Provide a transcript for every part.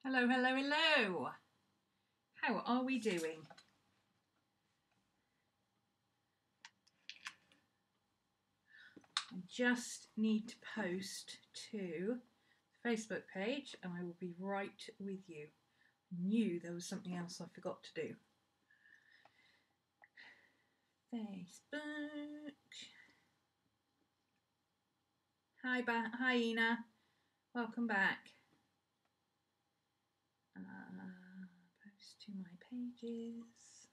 Hello, hello, hello. How are we doing? I just need to post to the Facebook page and I will be right with you. I knew there was something else I forgot to do. Facebook. Hi Ina. Welcome back. Post to my pages.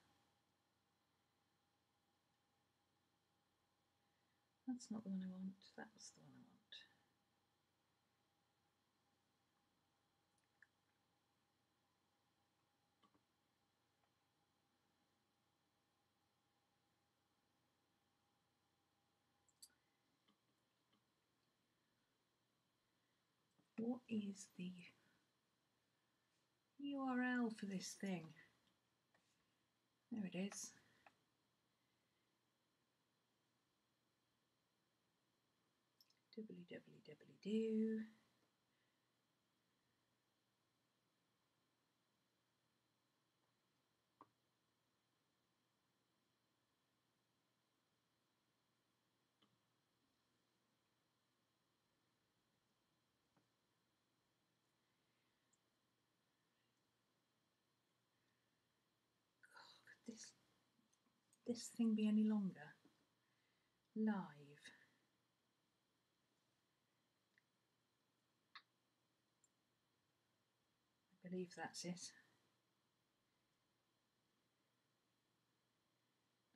That's not the one I want. That's the one I want. What is the URL for this thing? There it is. www. Could this thing be any longer? Live. I believe that's it.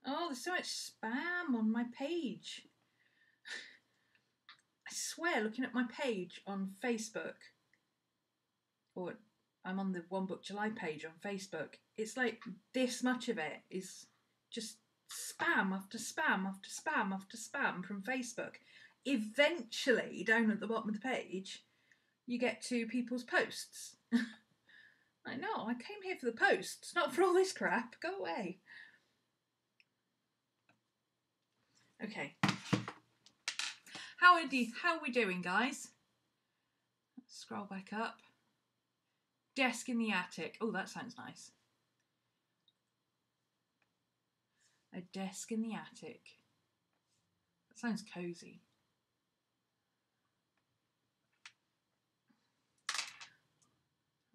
Oh, there's so much spam on my page. I swear, looking at my page on Facebook, or I'm on the One Book July page on Facebook, it's like this much of it is just spam after spam after spam after spam from Facebook. Eventually, down at the bottom of the page, you get to people's posts. I know, I came here for the posts, not for all this crap. Go away. Okay. How are we doing, guys? Let's scroll back up. Desk in the attic. Oh, that sounds nice. A desk in the attic. That sounds cozy.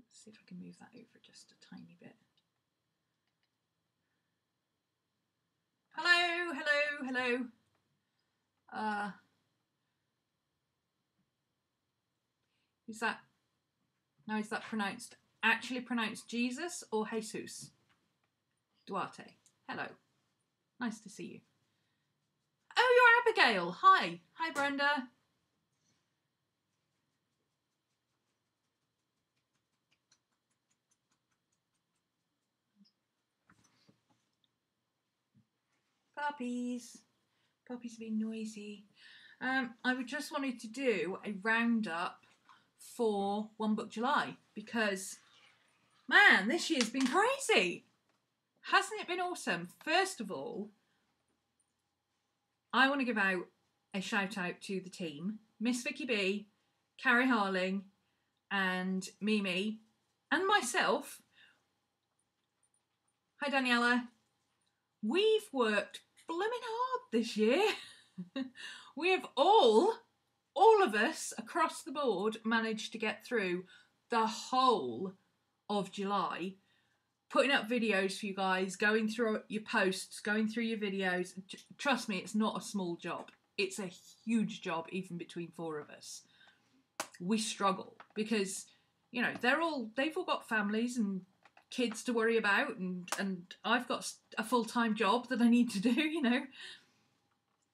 Let's see if I can move that over just a tiny bit. Hello, hello, hello. Is that actually pronounced Jesus or Jesus? Duarte. Hello. Nice to see you. Oh, you're Abigail. Hi. Hi, Brenda. Puppies. Puppies being noisy. I just wanted to do a roundup for One Book July because, man, this year's been crazy. Hasn't it been awesome? First of all, I want to give out a shout out to the team, Miss Vicky B, Carrie Harling, and Mimi, and myself. Hi, Daniela. We've worked blooming hard this year. We have all of us across the board managed to get through the whole of July, putting up videos for you guys, going through your posts, going through your videos. Trust me, it's not a small job. It's a huge job, even between four of us. We struggle because, you know, they've all got families and kids to worry about, and I've got a full-time job that I need to do, you know.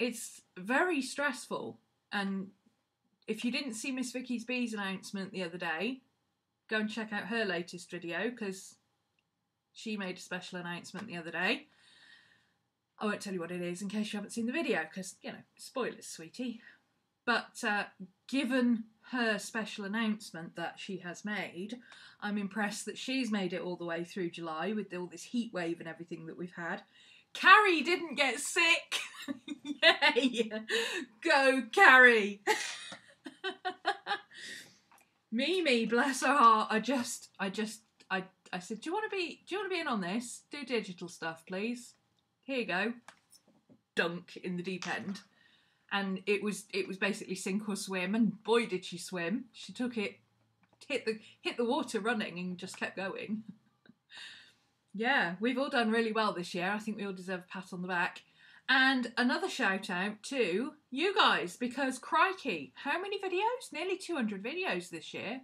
It's very stressful. And if you didn't see Miss Vicky B's announcement the other day, go and check out her latest video because she made a special announcement the other day. I won't tell you what it is in case you haven't seen the video because, you know, spoilers, sweetie. But given her special announcement that she has made, I'm impressed that she's made it all the way through July with all this heat wave and everything that we've had. Carrie didn't get sick. Yay! Go, Carrie! Mimi, bless her heart. I said, do you want to be in on this? Do digital stuff, please. Here you go. Dunk in the deep end. And it was basically sink or swim, and boy did she swim. She took it, hit the water running, and just kept going. Yeah, we've all done really well this year. I think we all deserve a pat on the back. And another shout out to you guys, because crikey, how many videos? Nearly 200 videos this year.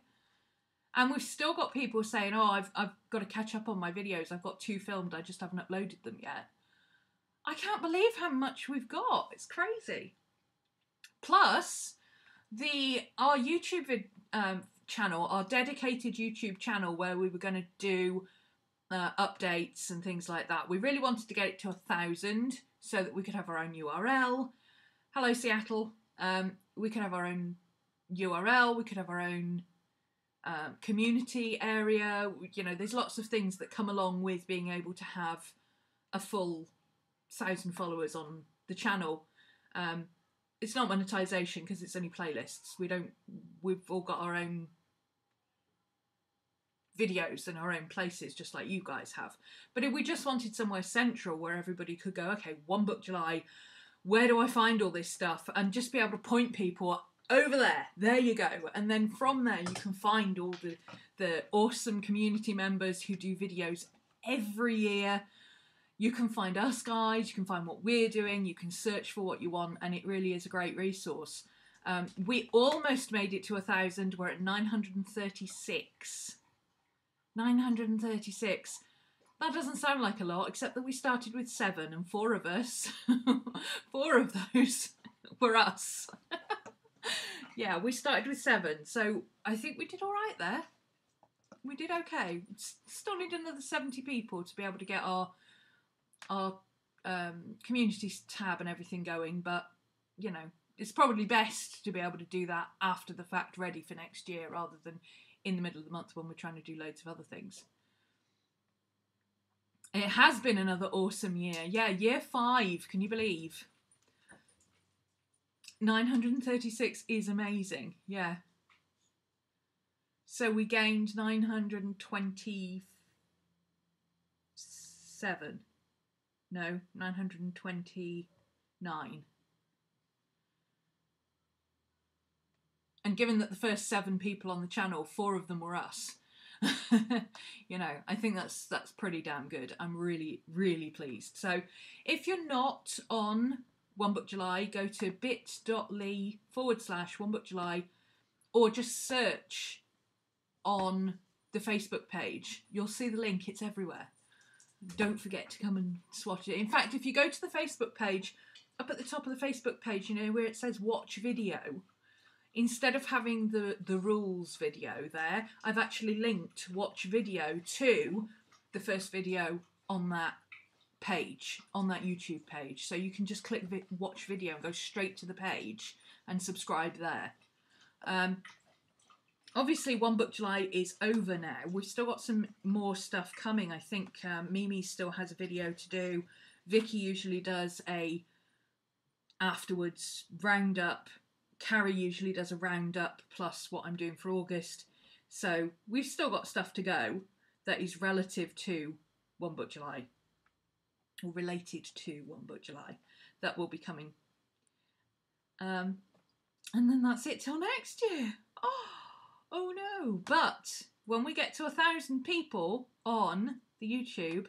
And we've still got people saying, oh, I've got to catch up on my videos. I've got 2 filmed, I just haven't uploaded them yet. I can't believe how much we've got. It's crazy. Plus, our YouTube channel, our dedicated YouTube channel where we were going to do updates and things like that. We really wanted to get it to 1,000 so that we could have our own URL. Hello, Seattle. We could have our own URL. We could have our own community area. You know, there's lots of things that come along with being able to have a full 1,000 followers on the channel. It's not monetization because it's only playlists. We've all got our own videos and our own places, just like you guys have. But if we just wanted somewhere central where everybody could go, okay, One Book July, where do I find all this stuff? And just be able to point people over there you go. And then from there you can find all the awesome community members who do videos every year. You can find us guys, you can find what we're doing, you can search for what you want, and it really is a great resource. We almost made it to 1,000, we're at 936. 936. That doesn't sound like a lot, except that we started with 7, and 4 of us, 4 of those were us. Yeah, we started with 7, so I think we did all right there. We did okay. Still need another 70 people to be able to get our community tab and everything going, but you know, it's probably best to be able to do that after the fact, ready for next year, rather than in the middle of the month when we're trying to do loads of other things. It has been another awesome year. Yeah, year 5, can you believe? 936 is amazing, yeah. So we gained 927. No, 929. And given that the first 7 people on the channel, 4 of them were us, you know, I think that's pretty damn good. I'm really, really pleased. So if you're not on One Book July, go to bit.ly/One Book July, or just search on the Facebook page. You'll see the link, it's everywhere. Don't forget to come and swatch it. In fact, if you go to the Facebook page, up at the top of the Facebook page, you know, where it says watch video, instead of having the rules video there, I've actually linked watch video to the first video on that page, on that YouTube page. So you can just click watch video and go straight to the page and subscribe there. Obviously, One Book July is over now. We've still got some more stuff coming. I think Mimi still has a video to do. Vicky usually does a afterwards roundup. Carrie usually does a roundup plus what I'm doing for August. So we've still got stuff to go that is relative to One Book July, or related to One Book July, that will be coming. And then that's it till next year. Oh no. But when we get to 1,000 people on the YouTube,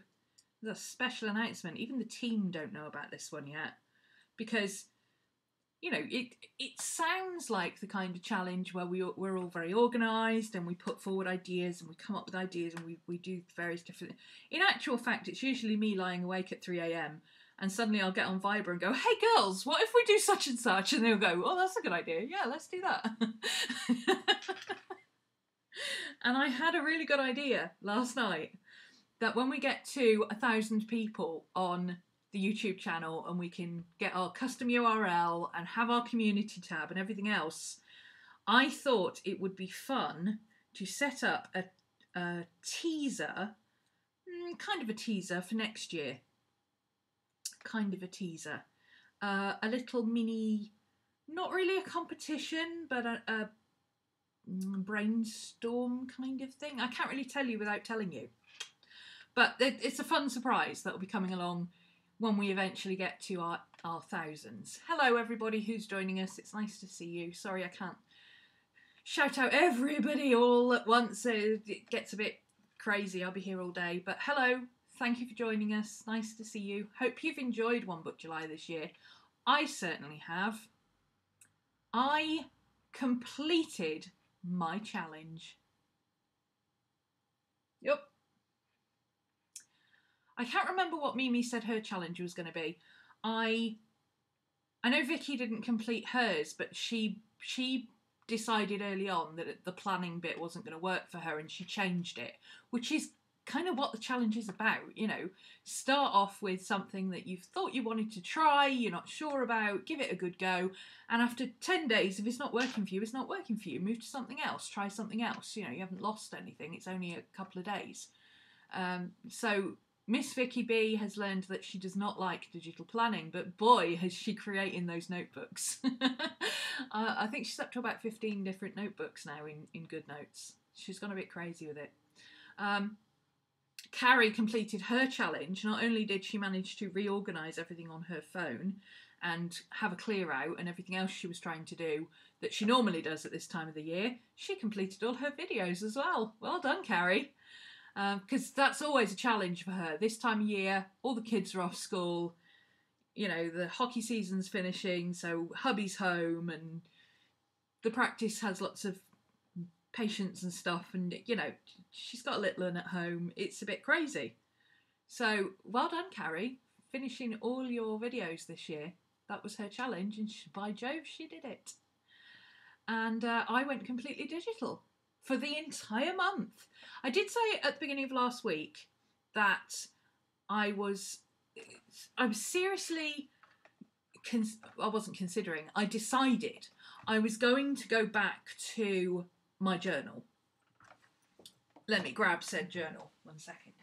there's a special announcement. Even the team don't know about this one yet, because, you know, it sounds like the kind of challenge where we're all very organised and we put forward ideas and we come up with ideas and we do various different... In actual fact, it's usually me lying awake at 3 a.m. and suddenly I'll get on Viber and go, hey girls, what if we do such and such? And they'll go, oh, that's a good idea. Yeah, let's do that. And I had a really good idea last night that when we get to 1,000 people on the YouTube channel and we can get our custom URL and have our community tab and everything else, I thought it would be fun to set up a teaser, kind of a teaser for next year. Kind of a teaser. A little mini, not really a competition, but brainstorm kind of thing. I can't really tell you without telling you. But it's a fun surprise that will be coming along when we eventually get to our thousands. Hello, everybody who's joining us. It's nice to see you. Sorry, I can't shout out everybody all at once. It gets a bit crazy. I'll be here all day. But hello, thank you for joining us. Nice to see you. Hope you've enjoyed One Book July this year. I certainly have. I completed my challenge. Yep. I can't remember what Mimi said her challenge was going to be. I know Vicky didn't complete hers, but she decided early on that the planning bit wasn't going to work for her, and she changed it, which is kind of what the challenge is about. You know, start off with something that you've thought you wanted to try, you're not sure about, give it a good go, and after 10 days, if it's not working for you, it's not working for you. Move to something else, try something else. You know, you haven't lost anything. It's only a couple of days. So Miss Vicky B has learned that she does not like digital planning, but boy, has she creating those notebooks. I think she's up to about 15 different notebooks now in GoodNotes. She's gone a bit crazy with it. Carrie completed her challenge. Not only did she manage to reorganise everything on her phone and have a clear out and everything else she was trying to do that she normally does at this time of the year, she completed all her videos as well. Well done, Carrie. Because that's always a challenge for her. This time of year, all the kids are off school, you know, the hockey season's finishing, so hubby's home, and the practice has lots of patients and stuff, and, you know, she's got a little one at home. It's a bit crazy. So, well done, Carrie, finishing all your videos this year. That was her challenge, and by Jove, she did it. And I went completely digital for the entire month. I did say at the beginning of last week that I was seriously, I wasn't considering, I decided I was going to go back to my journal. Let me grab said journal, 1 second.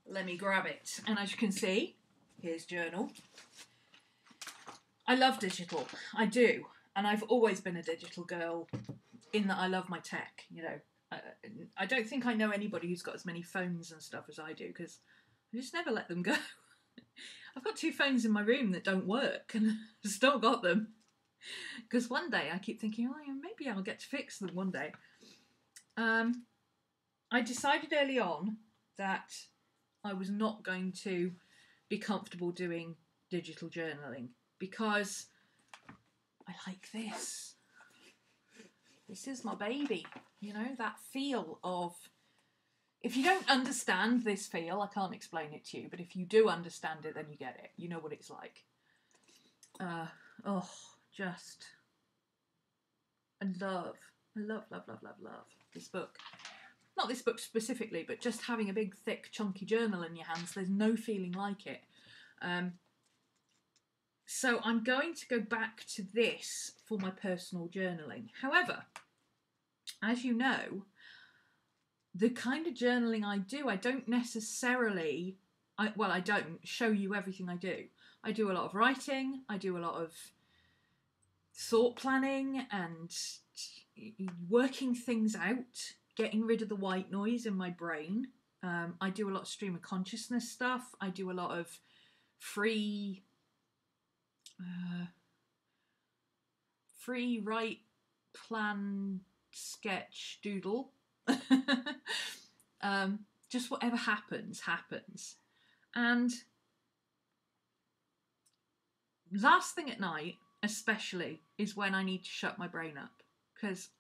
Let me grab it. And as you can see, here's journal. I love digital, I do, and I've always been a digital girl in that I love my tech, you know. I don't think I know anybody who's got as many phones and stuff as I do, because I just never let them go. I've got 2 phones in my room that don't work, and I've still got them, because one day I keep thinking, oh, maybe I'll get to fix them one day. I decided early on that I was not going to be comfortable doing digital journaling, because I like this. This is my baby. You know, that feel of... If you don't understand this feel, I can't explain it to you, but if you do understand it, then you get it. You know what it's like. Just... I love this book. Not this book specifically, but just having a big, thick, chunky journal in your hands, there's no feeling like it. So I'm going to go back to this for my personal journaling. However, as you know, the kind of journaling I do, I don't necessarily, I don't show you everything I do. I do a lot of writing, I do a lot of thought planning and working things out, getting rid of the white noise in my brain. I do a lot of stream of consciousness stuff. I do a lot of free write, plan, sketch, doodle. Just whatever happens. And last thing at night, especially, is when I need to shut my brain up, because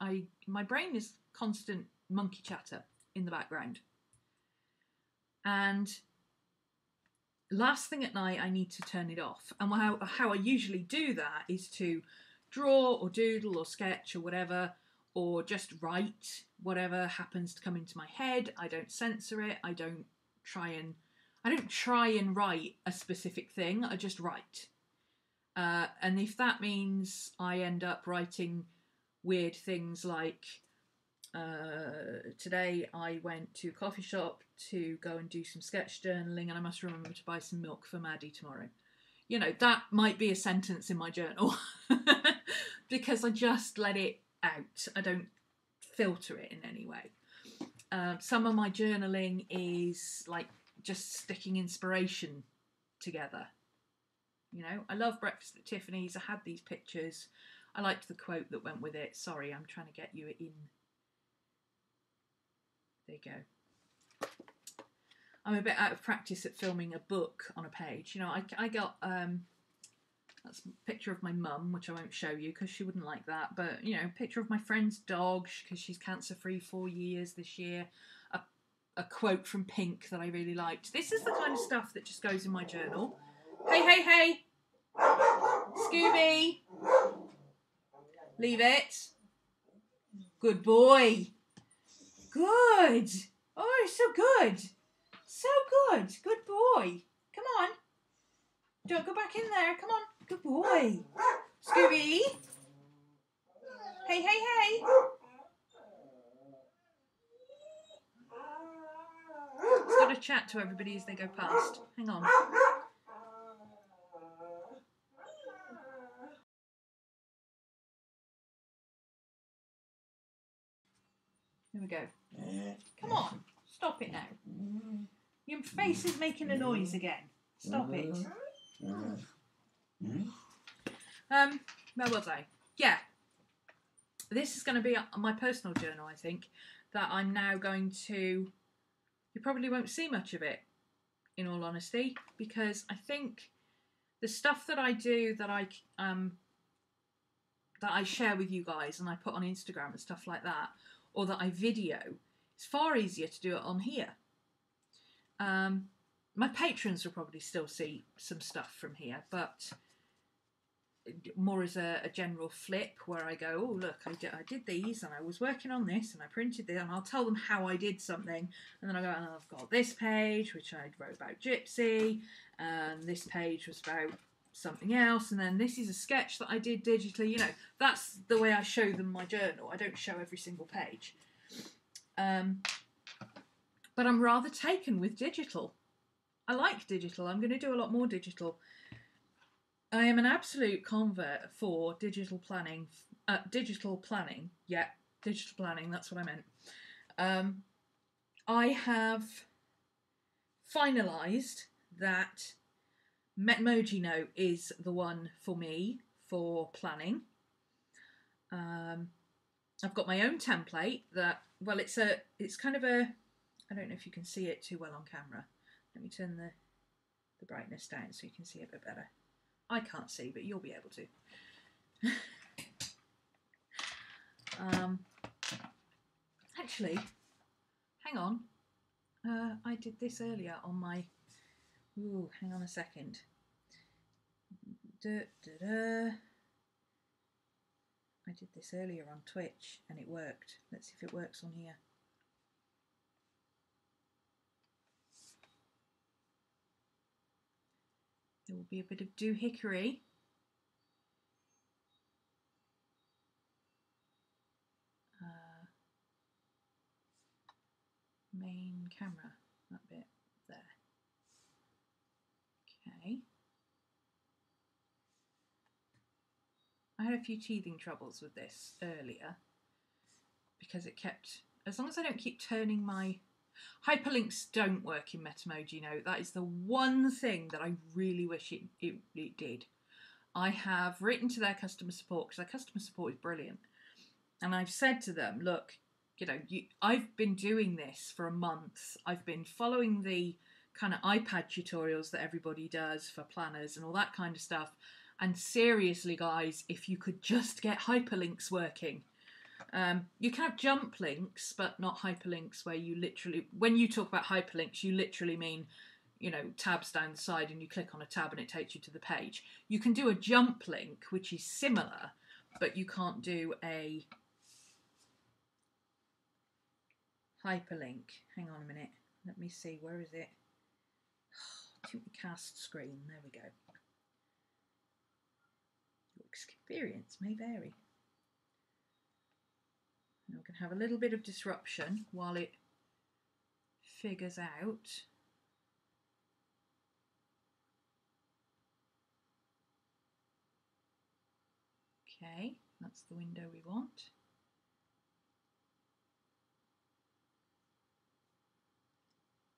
my brain is constant monkey chatter in the background. And last thing at night, I need to turn it off. And how I usually do that is to draw or doodle or sketch or whatever, or just write whatever happens to come into my head. I don't censor it. I don't try and write a specific thing. I just write. And if that means I end up writing weird things like, today I went to a coffee shop to go and do some sketch journaling, and I must remember to buy some milk for Maddie tomorrow. you know, that might be a sentence in my journal because I just let it out. I don't filter it in any way. Some of my journaling is like just sticking inspiration together. You know, I love Breakfast at Tiffany's. I had these pictures. I liked the quote that went with it. Sorry, I'm trying to get you in. There you go. I'm a bit out of practice at filming a book on a page. You know, I got, that's a picture of my mum, which I won't show you because she wouldn't like that. But, you know, picture of my friend's dog because she's cancer-free 4 years this year. A quote from Pink that I really liked. This is the kind of stuff that just goes in my journal. Hey, hey, hey. Scooby. Leave it. Good boy. Good. Oh, so good. So good. Good boy. Come on. Don't go back in there. Come on. Good boy. Scooby. Hey, hey, hey. Just got to chat to everybody as they go past. Hang on. Here we go. Come on. Stop it now. Your face is making a noise again. Stop it. Where was I? Yeah. This is going to be my personal journal, I think, that I'm now going to... You probably won't see much of it, in all honesty, because I think the stuff that I do that I share with you guys and I put on Instagram and stuff like that, or that I video, it's far easier to do it on here. My patrons will probably still see some stuff from here, but more as a general flip where I go, oh look, I did these and I was working on this and I printed this, and I'll tell them how I did something, and then I go, and I've got this page which I wrote about Gypsy, and this page was about something else, and then this is a sketch that I did digitally. You know, that's the way I show them my journal. I don't show every single page, but I'm rather taken with digital. I like digital. I'm going to do a lot more digital. I am an absolute convert for digital planning. Digital planning, that's what I meant. I have finalised that Metmoji Note is the one for me for planning. I've got my own template that, well, it's kind of a, I don't know if you can see it too well on camera. Let me turn the brightness down so you can see it a bit better. I can't see, but you'll be able to. Actually, hang on. I did this earlier on my... Ooh, hang on a second. I did this earlier on Twitch and it worked. Let's see if it works on here. There will be a bit of doohickery. Main camera, that bit there. Okay. I had a few teething troubles with this earlier because it kept, as long as I don't keep turning my... Hyperlinks don't work in Metmoji Note. That is the one thing that I really wish it did. I have written to their customer support because their customer support is brilliant. And I've said to them, look, you know, I've been doing this for a month. I've been following the kind of iPad tutorials that everybody does for planners and all that kind of stuff. And seriously, guys, if you could just get hyperlinks working. You can have jump links, but not hyperlinks where you literally, when you talk about hyperlinks, you literally mean, you know, tabs down the side and you click on a tab and it takes you to the page. You can do a jump link, which is similar, but you can't do a hyperlink. Hang on a minute. Let me see. Where is it? To the cast screen. There we go. Your experience may vary. Now we can have a little bit of disruption while it figures out. Okay, that's the window we want.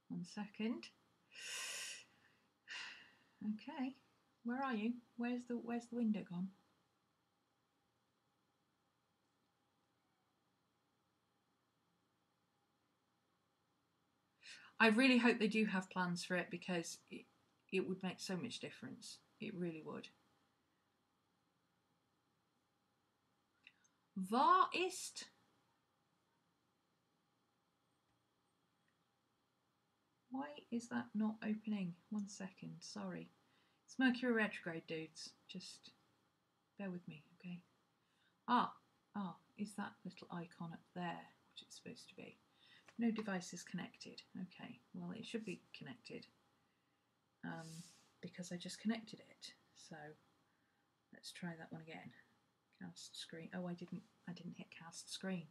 One second. Okay, where are you? Where's the window gone? I really hope they do have plans for it, because it would make so much difference. It really would. Waar ist? Why is that not opening? 1 second, sorry. It's Mercury retrograde, dudes. Just bear with me, okay? Ah, is that little icon up there what it's supposed to be? No devices connected. Okay, well, it should be connected because I just connected it. So let's try that one again. Cast screen. Oh, I didn't hit cast screen.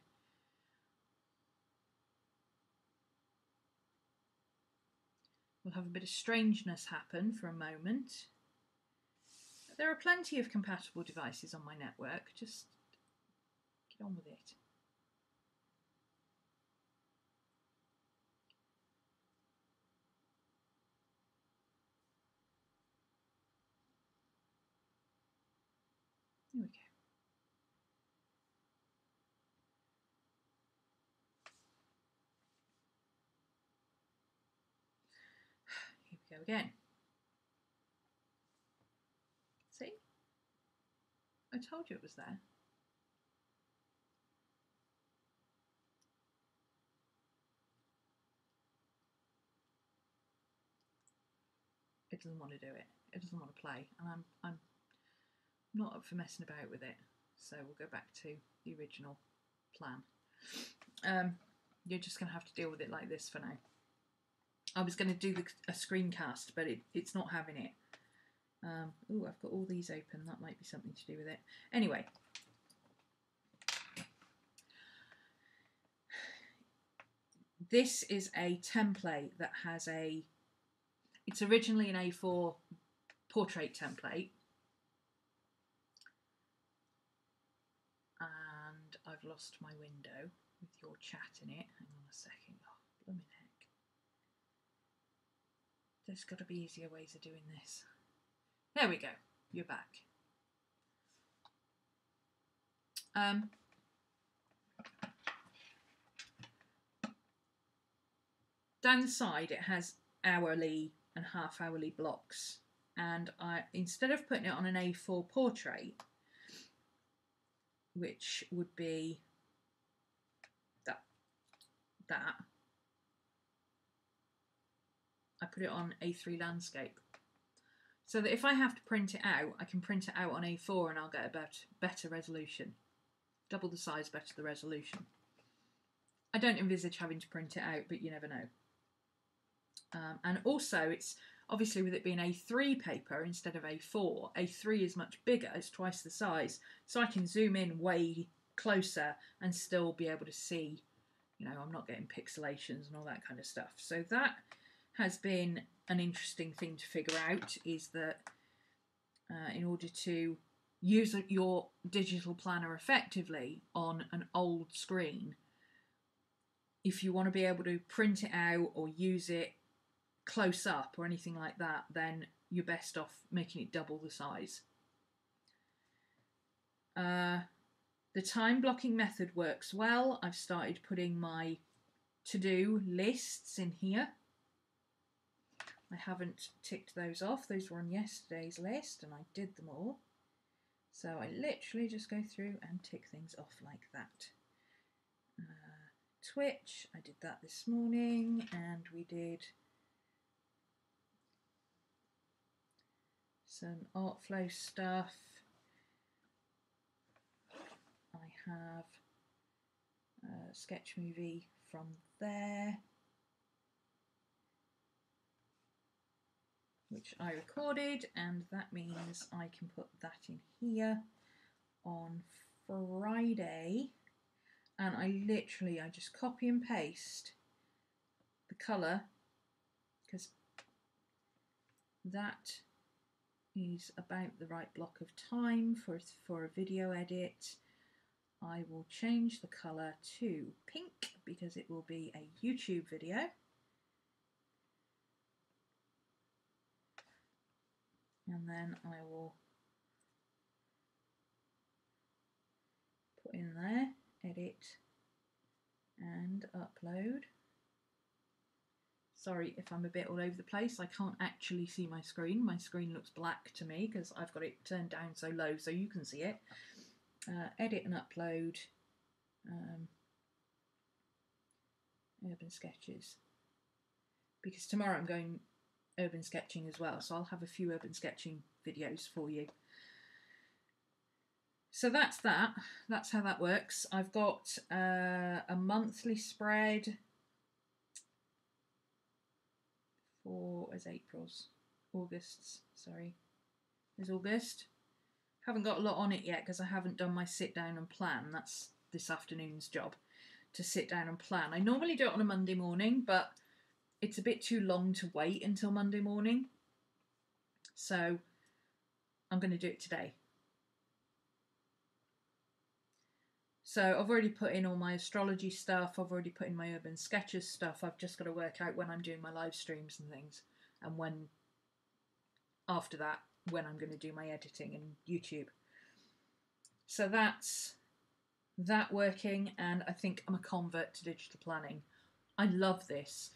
We'll have a bit of strangeness happen for a moment. There are plenty of compatible devices on my network. Just get on with it. Here we go. Here we go again. See? I told you it was there. It doesn't want to do it. It doesn't want to play, and I'm not up for messing about with it. So we'll go back to the original plan. You're just going to have to deal with it like this for now. I was going to do a screencast, but it's not having it. Oh, I've got all these open. That might be something to do with it. Anyway. This is a template that has it's originally an A4 portrait template. And I've lost my window with your chat in it. Hang on a second. Oh, blooming heck. There's got to be easier ways of doing this. There we go. You're back. Down the side it has hourly and half-hourly blocks, and instead of putting it on an A4 portrait, which would be that, I put it on A3 landscape, so that if I have to print it out, I can print it out on A4 and I'll get a better resolution. Double the size, better the resolution. I don't envisage having to print it out, but you never know. And also, it's obviously, with it being A3 paper instead of A4, A3 is much bigger, it's twice the size, so I can zoom in way closer and still be able to see, you know, I'm not getting pixelations and all that kind of stuff. So that has been an interesting thing to figure out, is that in order to use your digital planner effectively on an old screen, if you want to be able to print it out or use it close up or anything like that, then you're best off making it double the size. The time blocking method works well. I've started putting my to-do lists in here. I haven't ticked those off. Those were on yesterday's list and I did them all. So I literally just go through and tick things off like that. Twitch, I did that this morning, and we did some Artflow stuff. I have a sketch movie from there, which I recorded, and that means I can put that in here on Friday. And I just copy and paste the colour, because that is about the right block of time for a video edit. I will change the colour to pink because it will be a YouTube video. And then I will put in there, edit and upload. Sorry if I'm a bit all over the place, I can't actually see my screen. My screen looks black to me because I've got it turned down so low so you can see it. Edit and upload urban sketches, because tomorrow I'm going urban sketching as well, so I'll have a few urban sketching videos for you. So that's that. That's how that works. I've got a monthly spread for, as August's, sorry. There's August. Haven't got a lot on it yet because I haven't done my sit down and plan. That's this afternoon's job, to sit down and plan. I normally do it on a Monday morning, but it's a bit too long to wait until Monday morning. So I'm going to do it today. So I've already put in all my astrology stuff. I've already put in my urban sketches stuff. I've just got to work out when I'm doing my live streams and things, and when, after that, when I'm going to do my editing and YouTube. So that's that working, and I think I'm a convert to digital planning. I love this,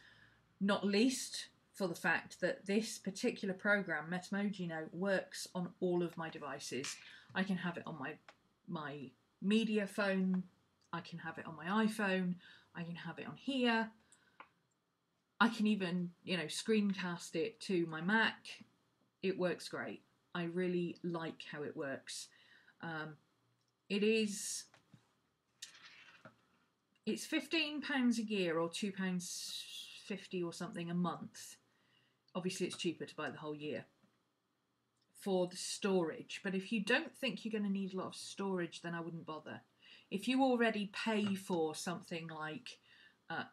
not least for the fact that this particular program, Metamoji Note, works on all of my devices. I can have it on my media phone, I can have it on my iPhone, I can have it on here, I can even, screencast it to my Mac. It works great. I really like how it works. It's £15 a year or £2.50 or something a month. Obviously it's cheaper to buy the whole year for the storage, but if you don't think you're going to need a lot of storage, then I wouldn't bother. If you already pay for something like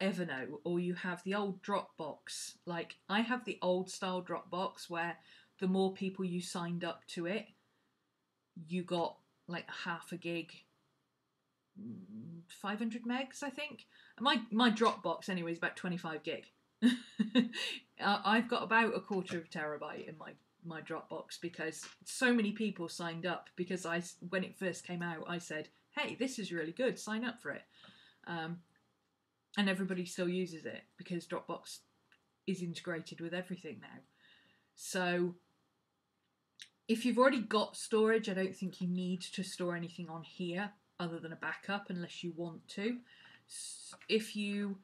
Evernote, or you have the old Dropbox, like I have the old style Dropbox where the more people you signed up to it, you got like half a gig, 500 megs, I think. My Dropbox anyway is about 25 gig. I've got about a quarter of a terabyte in my Dropbox because so many people signed up, because when it first came out I said, hey, this is really good, sign up for it. And everybody still uses it because Dropbox is integrated with everything now. So if you've already got storage, I don't think you need to store anything on here other than a backup unless you want to. If you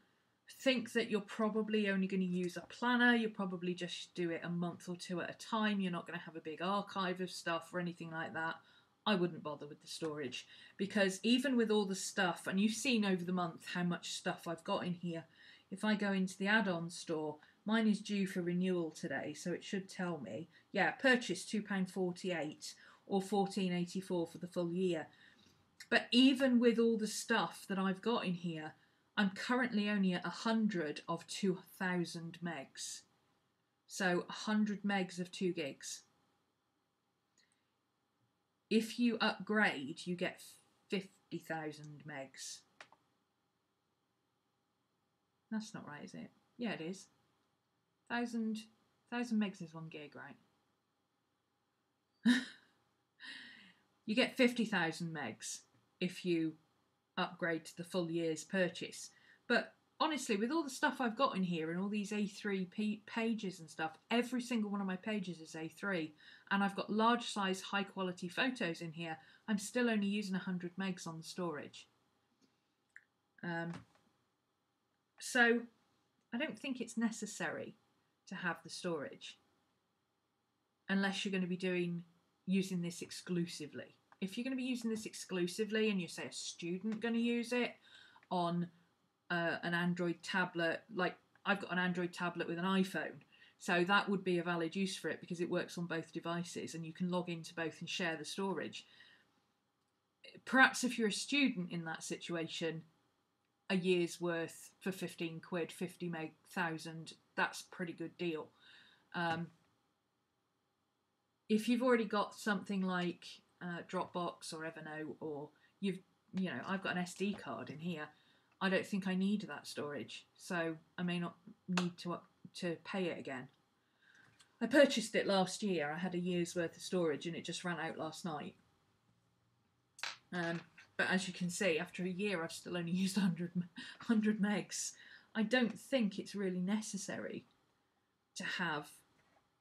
think that you're probably only going to use a planner, you probably just do it a month or two at a time. You're not going to have a big archive of stuff or anything like that. I wouldn't bother with the storage, because even with all the stuff, and you've seen over the month how much stuff I've got in here, if I go into the add-on store, mine is due for renewal today, so it should tell me, yeah, purchase £2.48 or £14.84 for the full year. But even with all the stuff that I've got in here, I'm currently only at 100 of 2,000 megs. So 100 megs of 2 gigs. If you upgrade, you get 50,000 megs. That's not right, is it? Yeah, it is. 1,000 megs is 1 gig, right? You get 50,000 megs if you upgrade to the full year's purchase. But honestly, with all the stuff I've got in here and all these A3 pages and stuff, every single one of my pages is A3, and I've got large size high quality photos in here, I'm still only using 100 megs on the storage. So I don't think it's necessary to have the storage unless you're going to be using this exclusively. If you're going to be using this exclusively and you say a student going to use it on an Android tablet, like I've got an Android tablet with an iPhone, so that would be a valid use for it because it works on both devices and you can log into both and share the storage. Perhaps if you're a student in that situation, a year's worth for 15 quid, 50 meg, 1,000, that's a pretty good deal. if you've already got something like Dropbox or Evernote, or I've got an SD card in here, I don't think I need that storage, so I may not need to pay it again. I purchased it last year. I had a year's worth of storage and it just ran out last night. But as you can see, after a year, I've still only used 100 megs. I don't think it's really necessary to have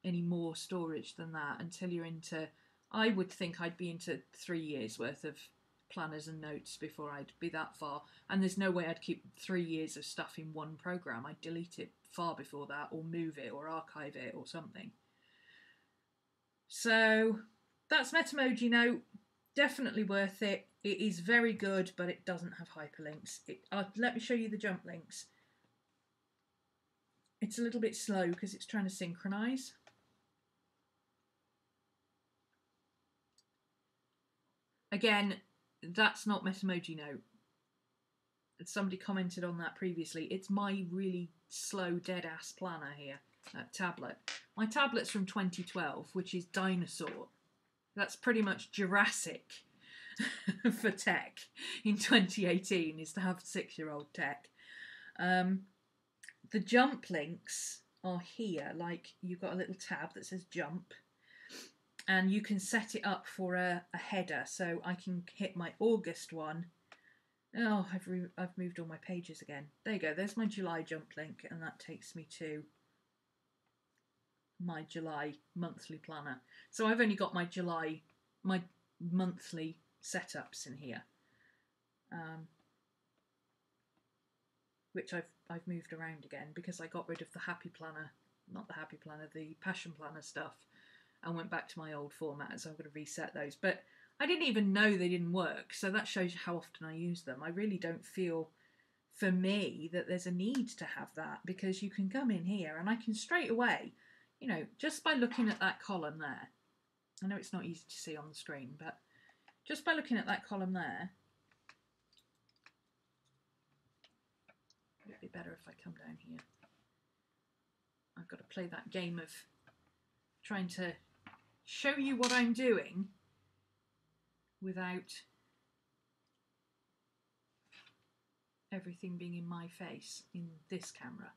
any more storage than that until you're into, I would think I'd be into 3 years worth of planners and notes before I'd be that far. And there's no way I'd keep 3 years of stuff in one program. I'd delete it far before that, or move it, or archive it, or something. So that's Metamoji Note. Definitely worth it. It is very good, but it doesn't have hyperlinks. Let me show you the jump links. It's a little bit slow because it's trying to synchronize. Again, that's not Metamoji Note. Somebody commented on that previously. It's my really slow, dead-ass planner here, tablet. My tablet's from 2012, which is dinosaur. That's pretty much Jurassic for tech in 2018, is to have 6-year-old tech. The jump links are here, like you've got a little tab that says jump, and you can set it up for a header, so I can hit my August one. Oh, I've moved all my pages again. There you go, there's my July jump link, and that takes me to my July monthly planner. So I've only got my monthly setups in here, which I've moved around again because I got rid of the happy planner, not the happy planner, the passion planner stuff, and went back to my old format. So I'm going to reset those. But I didn't even know they didn't work, so that shows you how often I use them. I really don't feel, for me, that there's a need to have that, because you can come in here and I can straight away, just by looking at that column there, I know it's not easy to see on the screen, but just by looking at that column there, it'd be better if I come down here. I've got to play that game of trying to show you what I'm doing without everything being in my face in this camera.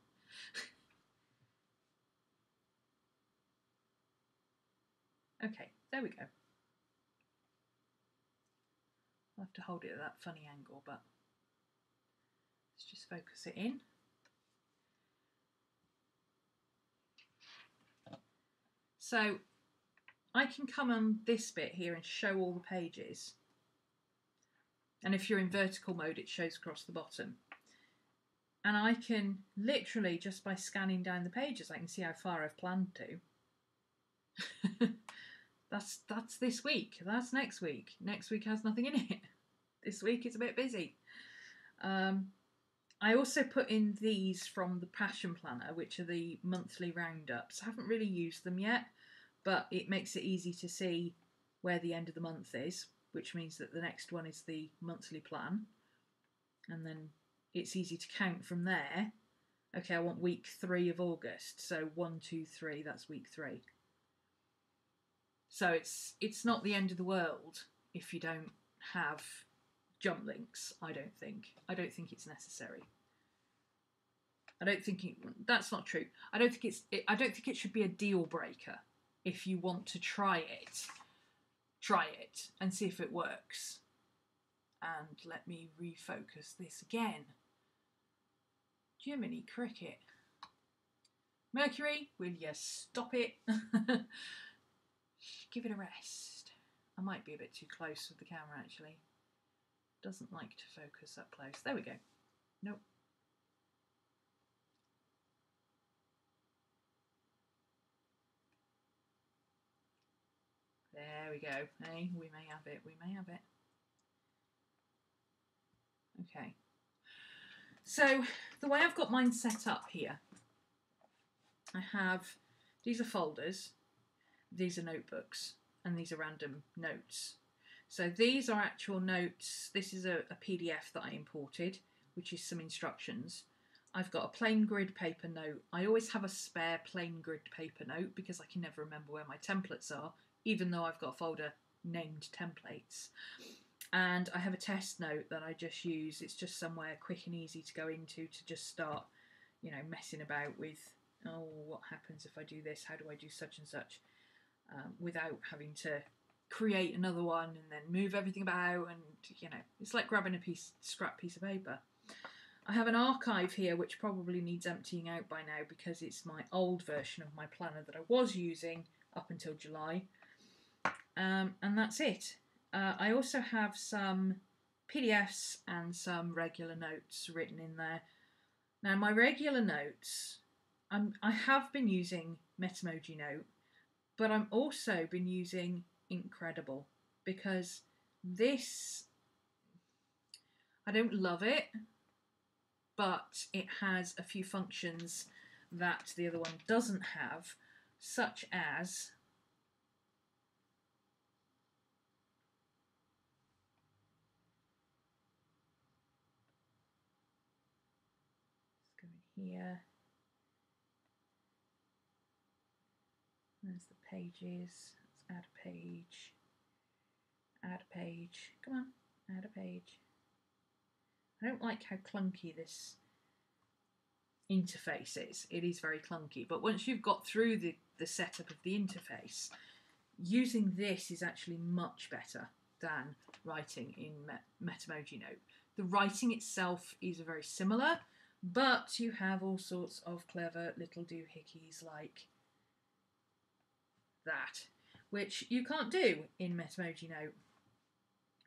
Okay, there we go. I'll have to hold it at that funny angle, but let's just focus it in. So I can come on this bit here and show all the pages. And if you're in vertical mode, it shows across the bottom. And I can literally, just by scanning down the pages, I can see how far I've planned to. That's this week. That's next week. Next week has nothing in it. This week it's a bit busy. I also put in these from the Passion Planner, which are the monthly roundups. I haven't really used them yet, but it makes it easy to see where the end of the month is, which means that the next one is the monthly plan. And then it's easy to count from there. Okay, I want week 3 of August. So 1, 2, 3, that's week 3. So it's not the end of the world if you don't have jump links, I don't think. I don't think it's necessary. That's not true. I don't think it should be a deal breaker. If you want to try it and see if it works. And let me refocus this again. Jiminy Cricket. Mercury, will you stop it? Give it a rest. I might be a bit too close with the camera, actually. Doesn't like to focus up close. There we go. Nope. There we go. Hey, we may have it. We may have it. Okay. So the way I've got mine set up here, I have, these are folders, these are notebooks, and these are random notes. So these are actual notes. This is a PDF that I imported, which is some instructions. I've got a plain grid paper note. I always have a spare plain grid paper note because I can never remember where my templates are, even though I've got a folder named templates. And I have a test note that I just use. It's just somewhere quick and easy to go into to just start, you know, messing about with, oh, what happens if I do this? How do I do such and such? Without having to create another one and then move everything about, and, you know, it's like grabbing a scrap piece of paper. I have an archive here which probably needs emptying out by now because it's my old version of my planner that I was using up until July. And that's it. I also have some PDFs and some regular notes written in there. Now, my regular notes, I have been using Metamoji Note, but I've also been using Incredible because this, I don't love it, but it has a few functions that the other one doesn't have, such as here. There's the pages. Let's add a page. Add a page. Come on, add a page. I don't like how clunky this interface is. It is very clunky, but once you've got through the setup of the interface, using this is actually much better than writing in Metamoji Note. The writing itself is very similar, but you have all sorts of clever little doohickeys like that, which you can't do in Metamoji Note.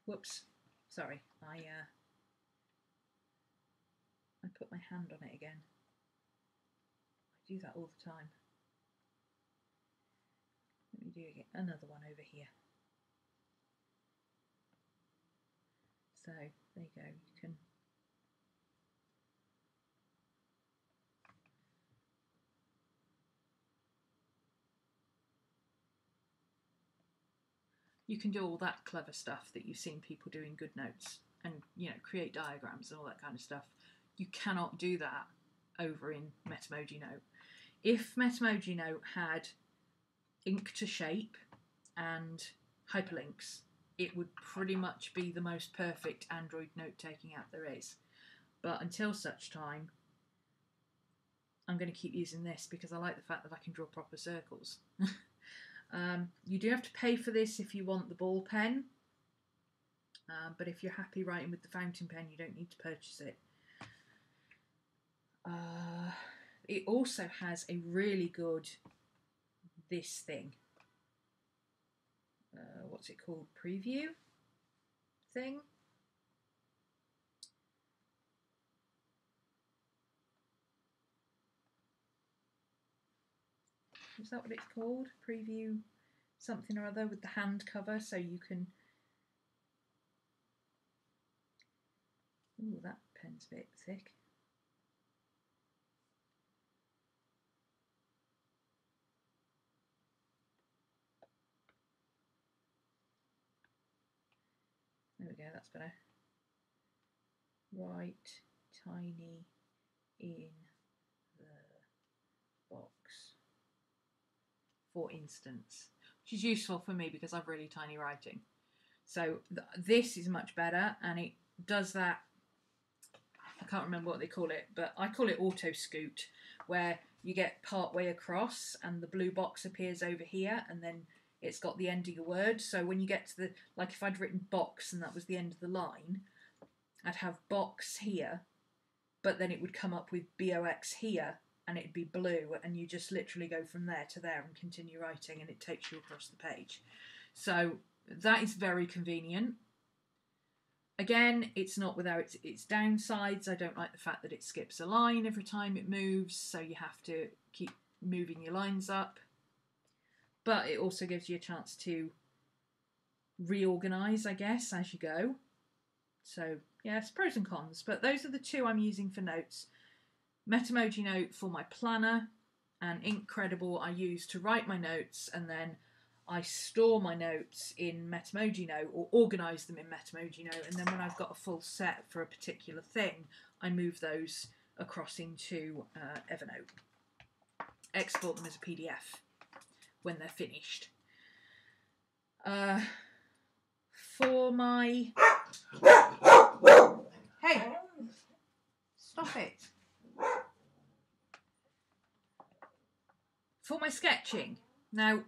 Whoops, sorry, I put my hand on it again. I do that all the time. Let me do another one over here. So there you go, you can do all that clever stuff that you've seen people do in GoodNotes, and, you know, create diagrams and all that kind of stuff. You cannot do that over in Metamoji Note. If Metamoji Note had ink to shape and hyperlinks, it would pretty much be the most perfect Android note-taking app there is. But until such time, I'm going to keep using this because I like the fact that I can draw proper circles. You do have to pay for this if you want the ball pen, but if you're happy writing with the fountain pen, you don't need to purchase it. It also has a really good, this thing, what's it called, preview thing? Is that what it's called? Preview something or other, with the hand cover, so you can... Ooh, that pen's a bit thick. There we go, that's better. Write tiny in the box, for instance, which is useful for me because I've really tiny writing. So this is much better, and it does that. I can't remember what they call it, but I call it auto scoot, where you get part way across and the blue box appears over here, and then it's got the end of your word. So when you get to the, like if I'd written box and that was the end of the line, I'd have box here, but then it would come up with BOX here, and it'd be blue, and you just literally go from there to there and continue writing, and it takes you across the page. So that is very convenient. Again, it's not without its downsides. I don't like the fact that it skips a line every time it moves, so you have to keep moving your lines up. But it also gives you a chance to reorganise, I guess, as you go. So, yes, pros and cons. But those are the two I'm using for notes. Metamoji Note for my planner, and Incredible I use to write my notes, and then I store my notes in Metamoji Note, or organise them in Metamoji Note, and then when I've got a full set for a particular thing, I move those across into Evernote. Export them as a PDF when they're finished. For my... Hey! Stop it. For my sketching. Now,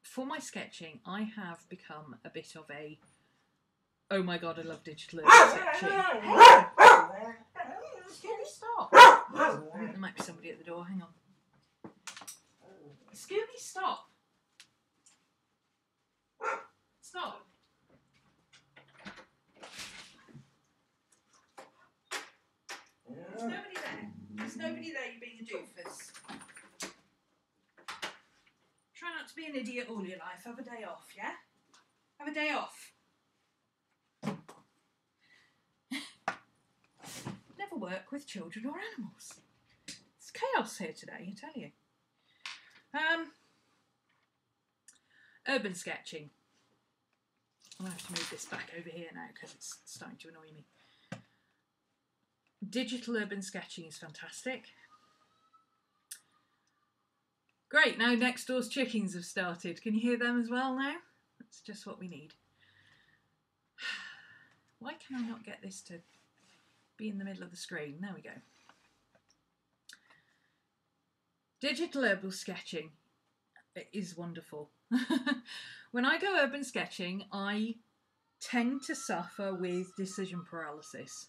for my sketching, I have become a bit of a... Oh my god, I love digital sketching. Hey! Scooby, stop! There might be somebody at the door, hang on. Scooby, stop! Stop! There's nobody there. There's nobody there, you're being a doofus. Try not to be an idiot all your life. Have a day off, yeah? Have a day off. Never work with children or animals. It's chaos here today, I tell you. Urban sketching. I'm going to have to move this back over here now because it's starting to annoy me. Digital urban sketching is fantastic. Great, now next door's chickens have started. Can you hear them as well now? That's just what we need. Why can I not get this to be in the middle of the screen? There we go. Digital urban sketching is wonderful. When I go urban sketching, I tend to suffer with decision paralysis.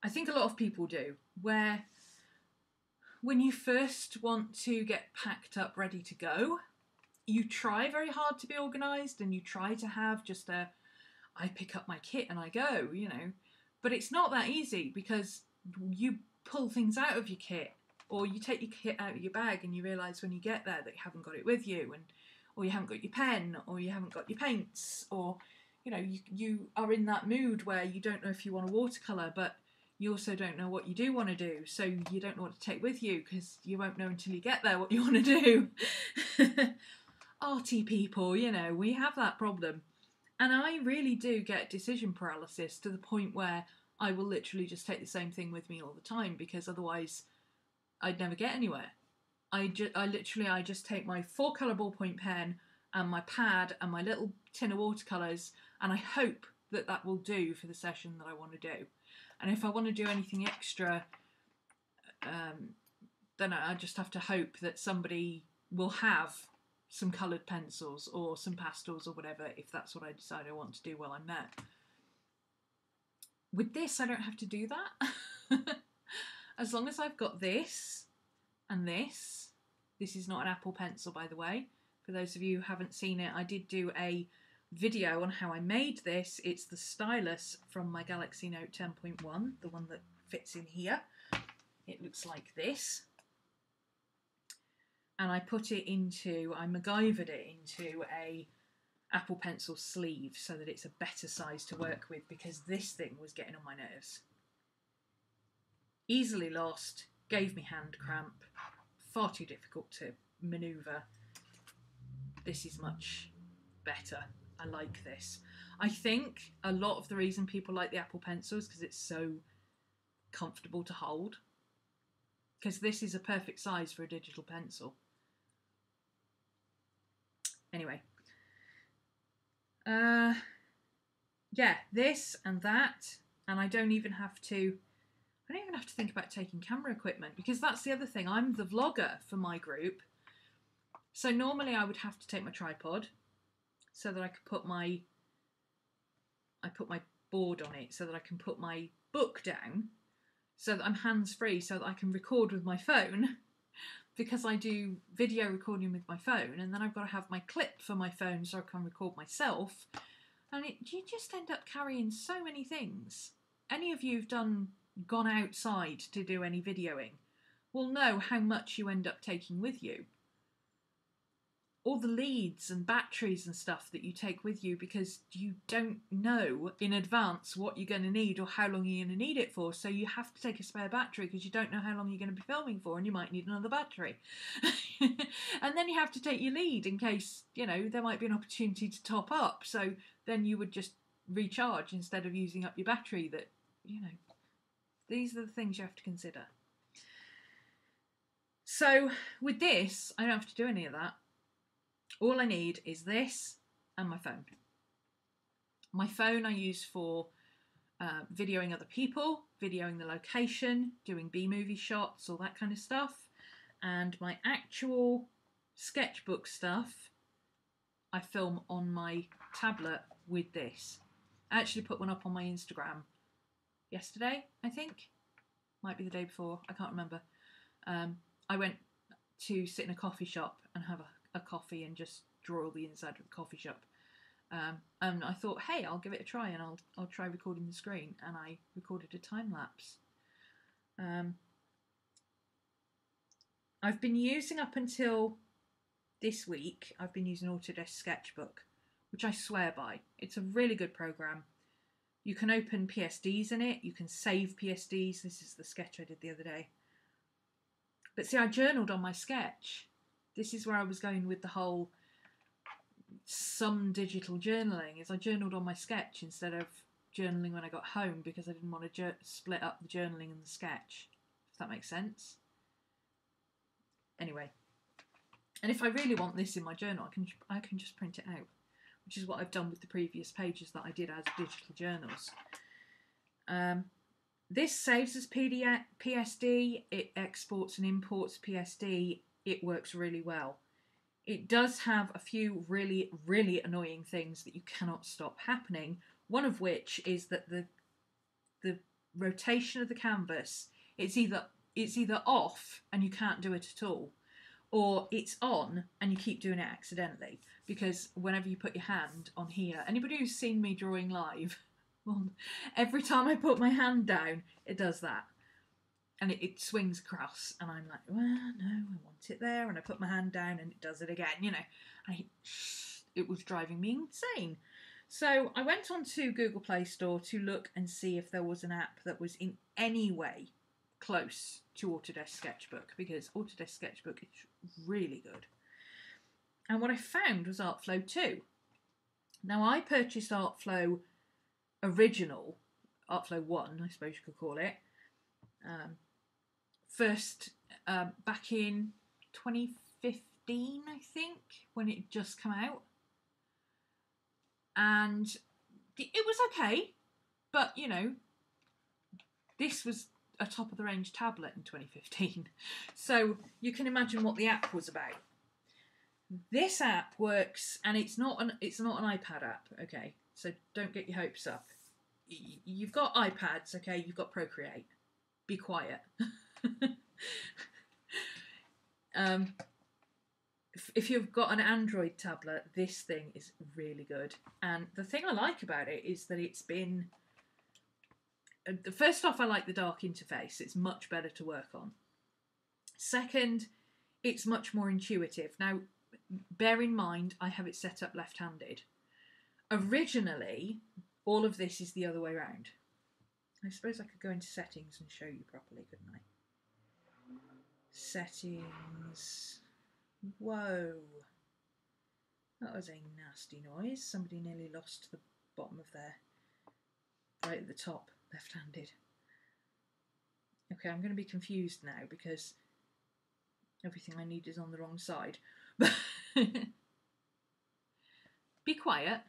I think a lot of people do, where when you first want to get packed up ready to go, you try very hard to be organised and you try to have just a, I pick up my kit and I go, you know. But it's not that easy because you pull things out of your kit or you take your kit out of your bag and you realise when you get there that you haven't got it with you, and or you haven't got your pen or you haven't got your paints, or, you know, you are in that mood where you don't know if you want to watercolour, but you also don't know what you do want to do, so you don't know what to take with you because you won't know until you get there what you want to do. Arty people, you know, we have that problem. And I really do get decision paralysis to the point where I will literally just take the same thing with me all the time because otherwise I'd never get anywhere. I just take my 4-colour ballpoint pen and my pad and my little tin of watercolours, and I hope that that will do for the session that I want to do. And if I want to do anything extra, then I just have to hope that somebody will have some coloured pencils or some pastels or whatever, if that's what I decide I want to do while I'm there. With this, I don't have to do that. As long as I've got this and this. This is not an Apple Pencil, by the way. For those of you who haven't seen it, I did do a video on how I made this. It's the stylus from my Galaxy Note 10.1, the one that fits in here. It looks like this. And I put it into, I MacGyvered it into a Apple Pencil sleeve so that it's a better size to work with, because this thing was getting on my nerves. Easily lost, gave me hand cramp, far too difficult to manoeuvre. This is much better. I like this. I think a lot of the reason people like the Apple Pencil is because it's so comfortable to hold. Because this is a perfect size for a digital pencil. Anyway. Yeah, this and that. And I don't even have to think about taking camera equipment, because that's the other thing. I'm the vlogger for my group. So normally I would have to take my tripod so that I could put my board on it so that I can put my book down so that I'm hands-free, so that I can record with my phone, because I do video recording with my phone, and then I've got to have my clip for my phone so I can record myself. And you just end up carrying so many things. Any of you who've gone outside to do any videoing will know how much you end up taking with you. All the leads and batteries and stuff that you take with you, because you don't know in advance what you're going to need or how long you're going to need it for. So you have to take a spare battery because you don't know how long you're going to be filming for, and you might need another battery. And then you have to take your lead in case, you know, there might be an opportunity to top up. So then you would just recharge instead of using up your battery. That, you know, these are the things you have to consider. So with this, I don't have to do any of that. All I need is this and my phone. My phone I use for videoing other people, videoing the location, doing B-movie shots, all that kind of stuff. And my actual sketchbook stuff, I film on my tablet with this. I actually put one up on my Instagram yesterday, I think. Might be the day before, I can't remember. I went to sit in a coffee shop and have a coffee and just draw the inside of the coffee shop. And I thought, hey, I'll give it a try and I'll try recording the screen. And I recorded a time-lapse. I've been using up until this week, I've been using Autodesk Sketchbook, which I swear by. It's a really good program. You can open PSDs in it. You can save PSDs. This is the sketch I did the other day. But see, I journaled on my sketch. This is where I was going with the whole some digital journaling, is I journaled on my sketch instead of journaling when I got home because I didn't want to split up the journaling and the sketch, if that makes sense. Anyway, and if I really want this in my journal, I can just print it out, which is what I've done with the previous pages that I did as digital journals. This saves as PSD, it exports and imports PSD, it works really well. It does have a few really, really annoying things that you cannot stop happening, one of which is that the rotation of the canvas, it's either off and you can't do it at all, or it's on and you keep doing it accidentally, because whenever you put your hand on here, anybody who's seen me drawing live, well, every time I put my hand down, it does that. And it swings across, and I'm like, well, no, I want it there, and I put my hand down, and it does it again, you know. It was driving me insane. So I went on to Google Play Store to look and see if there was an app that was in any way close to Autodesk Sketchbook, because Autodesk Sketchbook is really good. And what I found was Artflow 2. Now, I purchased Artflow Original, Artflow 1, I suppose you could call it, first back in 2015, I think, when it just came out. And it was okay, but, you know, this was a top-of-the-range tablet in 2015. So you can imagine what the app was about. This app works, and it's not an iPad app, okay? So don't get your hopes up. You've got iPads, okay? You've got Procreate. Be quiet. If you've got an Android tablet, this thing is really good. And the thing I like about it is that it's been... First off, I like the dark interface. It's much better to work on. Second, it's much more intuitive. Now, bear in mind, I have it set up left-handed. Originally, all of this is the other way around. I suppose I could go into settings and show you properly, couldn't I? Settings. Whoa. That was a nasty noise. Somebody nearly lost the bottom of their... right at the top, left-handed. Okay, I'm going to be confused now because everything I need is on the wrong side. Be quiet.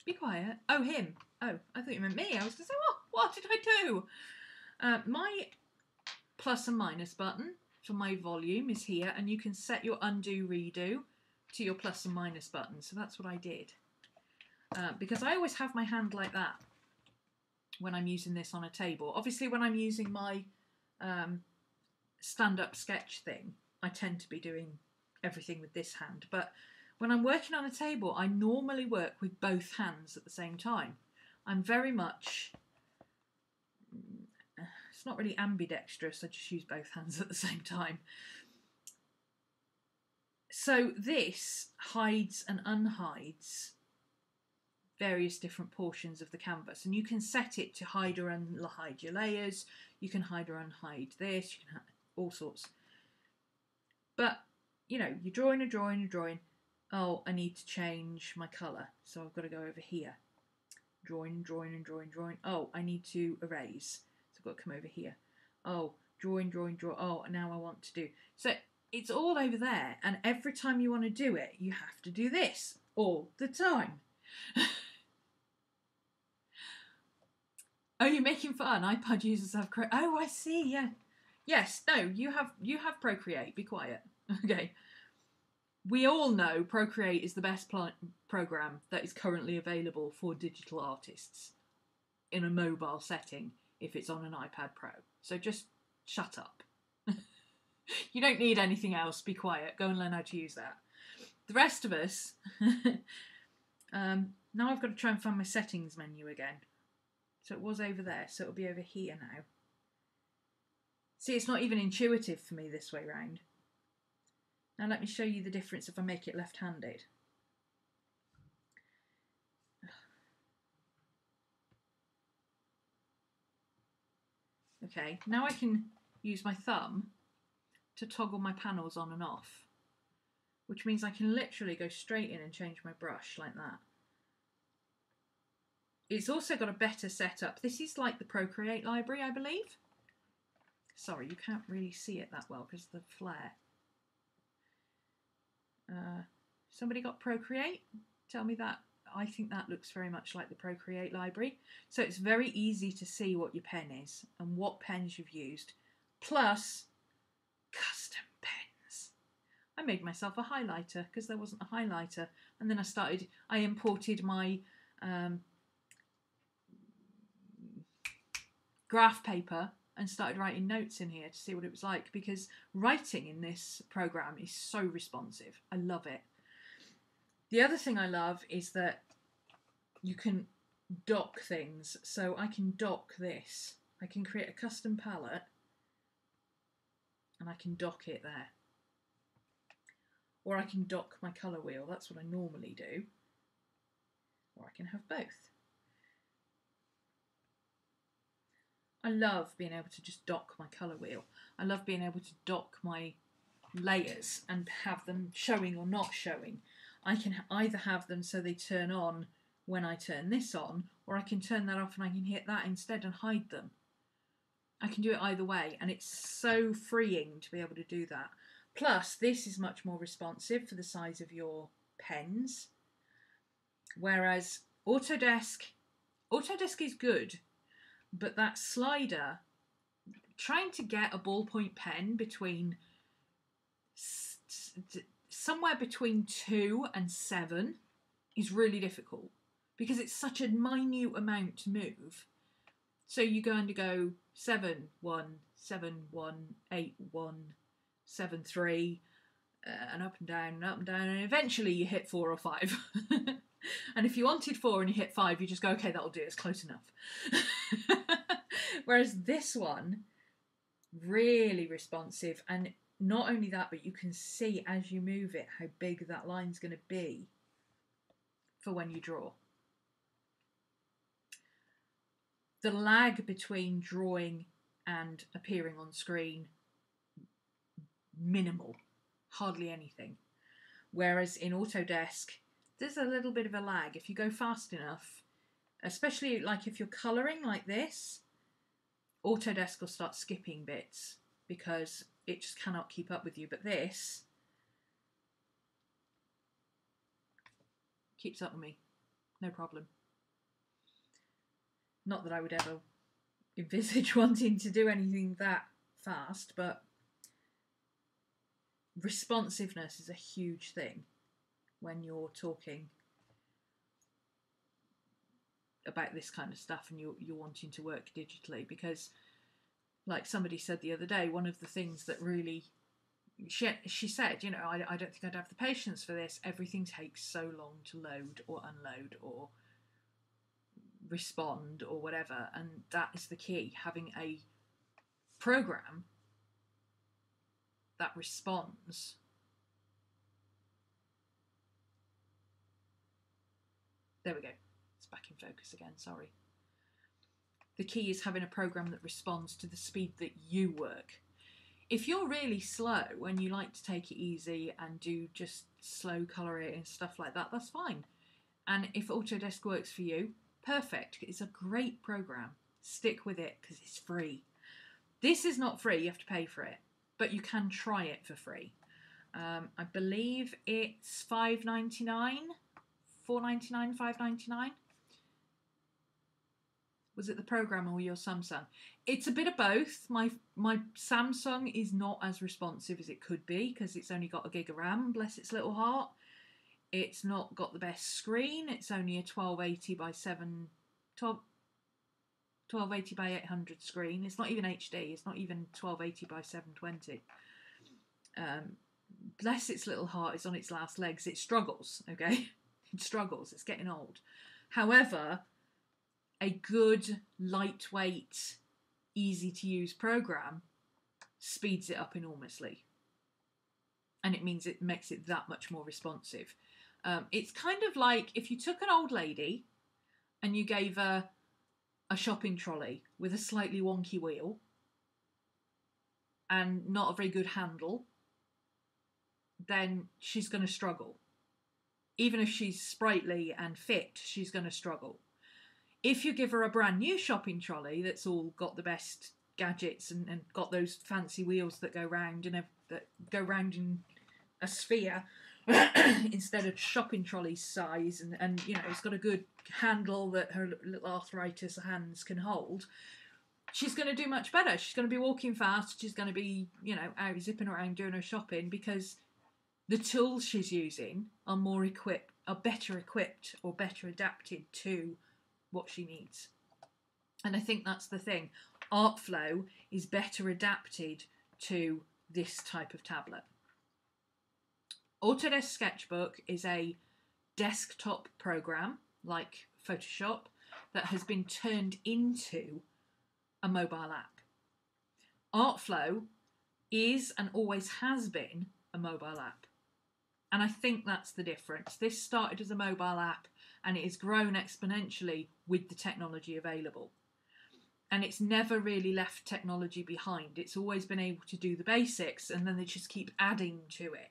Be quiet. Oh, him. Oh, I thought you meant me. I was going to say, what did I do? My plus and minus button for my volume is here, and you can set your undo, redo to your plus and minus button. So that's what I did. Because I always have my hand like that when I'm using this on a table. Obviously, when I'm using my stand-up sketch thing, I tend to be doing everything with this hand. But when I'm working on a table, I normally work with both hands at the same time. I'm very much... It's not really ambidextrous, I just use both hands at the same time. So this hides and unhides various different portions of the canvas, and you can set it to hide or unhide your layers, you can hide or unhide this, you can all sorts. But, you know, you're drawing and drawing and drawing. Oh, I need to change my colour, so I've got to go over here. Drawing, drawing and drawing, drawing. Oh, I need to erase. So I've got to come over here. Oh, drawing, drawing, draw. Oh, now I want to do. So it's all over there, and every time you want to do it, you have to do this. all the time. Oh, you're making fun. iPod users have oh, I see. Yeah. Yes. No. You have Procreate. Be quiet. Okay. We all know Procreate is the best program that is currently available for digital artists in a mobile setting if it's on an iPad Pro. So just shut up. You don't need anything else. Be quiet. Go and learn how to use that. The rest of us. Now I've got to try and find my settings menu again. So it was over there, so it'll be over here now. See, it's not even intuitive for me this way round. Now let me show you the difference if I make it left-handed. Okay, now I can use my thumb to toggle my panels on and off, which means I can literally go straight in and change my brush like that. It's also got a better setup. This is like the Procreate library, I believe. Sorry, you can't really see it that well because of the flare. Somebody got Procreate? Tell me that. I think that looks very much like the Procreate library. So it's very easy to see what your pen is and what pens you've used. Plus, custom pens. I made myself a highlighter because there wasn't a highlighter. And then I imported my graph paper and started writing notes in here to see what it was like, because writing in this program is so responsive. I love it. The other thing I love is that you can dock things. So I can dock this. I can create a custom palette and I can dock it there. Or I can dock my colour wheel. That's what I normally do. Or I can have both. I love being able to just dock my colour wheel. I love being able to dock my layers and have them showing or not showing. I can either have them so they turn on when I turn this on, or I can turn that off and I can hit that instead and hide them. I can do it either way, and it's so freeing to be able to do that. Plus, this is much more responsive for the size of your pens, whereas Autodesk is good, but that slider, trying to get a ballpoint pen between somewhere between 2 and 7 is really difficult because it's such a minute amount to move. So you go 7 1 7 1 8 1 7 3 and up and down and up and down, and eventually you hit 4 or 5. And if you wanted 4 and you hit 5, you just go, okay, that'll do, it's close enough. Whereas this one, really responsive, and not only that, but you can see as you move it how big that line's going to be for when you draw. The lag between drawing and appearing on screen, minimal, hardly anything. Whereas in Autodesk, there's a little bit of a lag. If you go fast enough, especially like if you're colouring like this, Autodesk will start skipping bits because it just cannot keep up with you. But this keeps up with me, no problem. Not that I would ever envisage wanting to do anything that fast, but responsiveness is a huge thing when you're talking about this kind of stuff and you're wanting to work digitally, because like somebody said the other day, one of the things that really she said, you know, I don't think I'd have the patience for this. Everything takes so long to load or unload or respond or whatever, and that is the key, having a program that responds. There we go. It's back in focus again, sorry. The key is having a program that responds to the speed that you work. If you're really slow and you like to take it easy and do just slow coloring and stuff like that, that's fine. And if Autodesk works for you, perfect. It's a great program. Stick with it because it's free. This is not free, you have to pay for it, but you can try it for free. I believe it's $5.99 $4.99, $5.99. Was it the program or your Samsung? It's a bit of both. My Samsung is not as responsive as it could be because it's only got a gig of RAM, bless its little heart. It's not got the best screen. It's only a 1280 by 1280 by 800 screen. It's not even HD. It's not even 1280 by 720. Bless its little heart, it's on its last legs. It struggles, okay? It struggles. It's getting old. However, a good, lightweight, easy-to-use program speeds it up enormously. And it means it makes it that much more responsive. It's kind of like if you took an old lady and you gave her a shopping trolley with a slightly wonky wheel and not a very good handle, then she's going to struggle. Even if she's sprightly and fit, she's going to struggle. If you give her a brand new shopping trolley that's all got the best gadgets and got those fancy wheels that go round and that go round in a sphere instead of shopping trolley size, and you know, it's got a good handle that her little arthritis hands can hold, she's going to do much better. She's going to be walking fast. She's going to be, you know, out zipping around doing her shopping because the tools she's using are better equipped or better adapted to what she needs. And I think that's the thing. Artflow is better adapted to this type of tablet. Autodesk Sketchbook is a desktop program like Photoshop that has been turned into a mobile app. Artflow is and always has been a mobile app. And I think that's the difference. This started as a mobile app and it has grown exponentially with the technology available. And it's never really left technology behind. It's always been able to do the basics and then they just keep adding to it.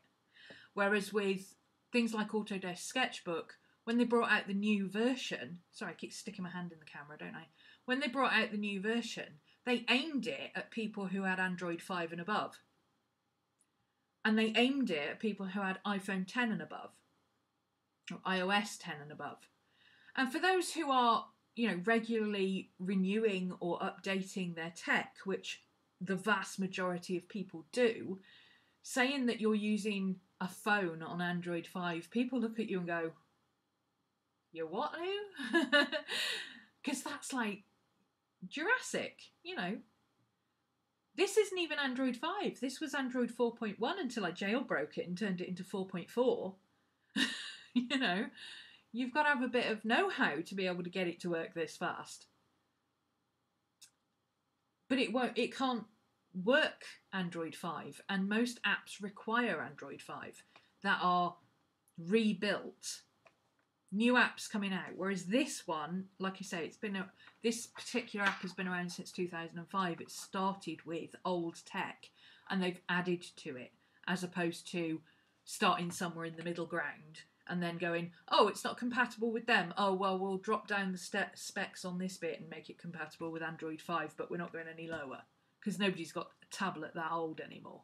Whereas with things like Autodesk Sketchbook, when they brought out the new version, sorry, I keep sticking my hand in the camera, don't I? When they brought out the new version, they aimed it at people who had Android 5 and above. And they aimed it at people who had iPhone 10 and above, or iOS 10 and above. And for those who are, you know, regularly renewing or updating their tech, which the vast majority of people do, saying that you're using a phone on Android 5, people look at you and go, "You're what now?" Because that's like Jurassic, you know. This isn't even Android 5. This was Android 4.1 until I jailbroke it and turned it into 4.4. You know, you've got to have a bit of know-how to be able to get it to work this fast. But it can't work Android 5, and most apps require Android 5 that are rebuilt. New apps coming out, whereas this one, like I say, this particular app has been around since 2005. It started with old tech and they've added to it, as opposed to starting somewhere in the middle ground and then going, oh, it's not compatible with them. Oh, well, we'll drop down the specs on this bit and make it compatible with Android 5, but we're not going any lower because nobody's got a tablet that old anymore.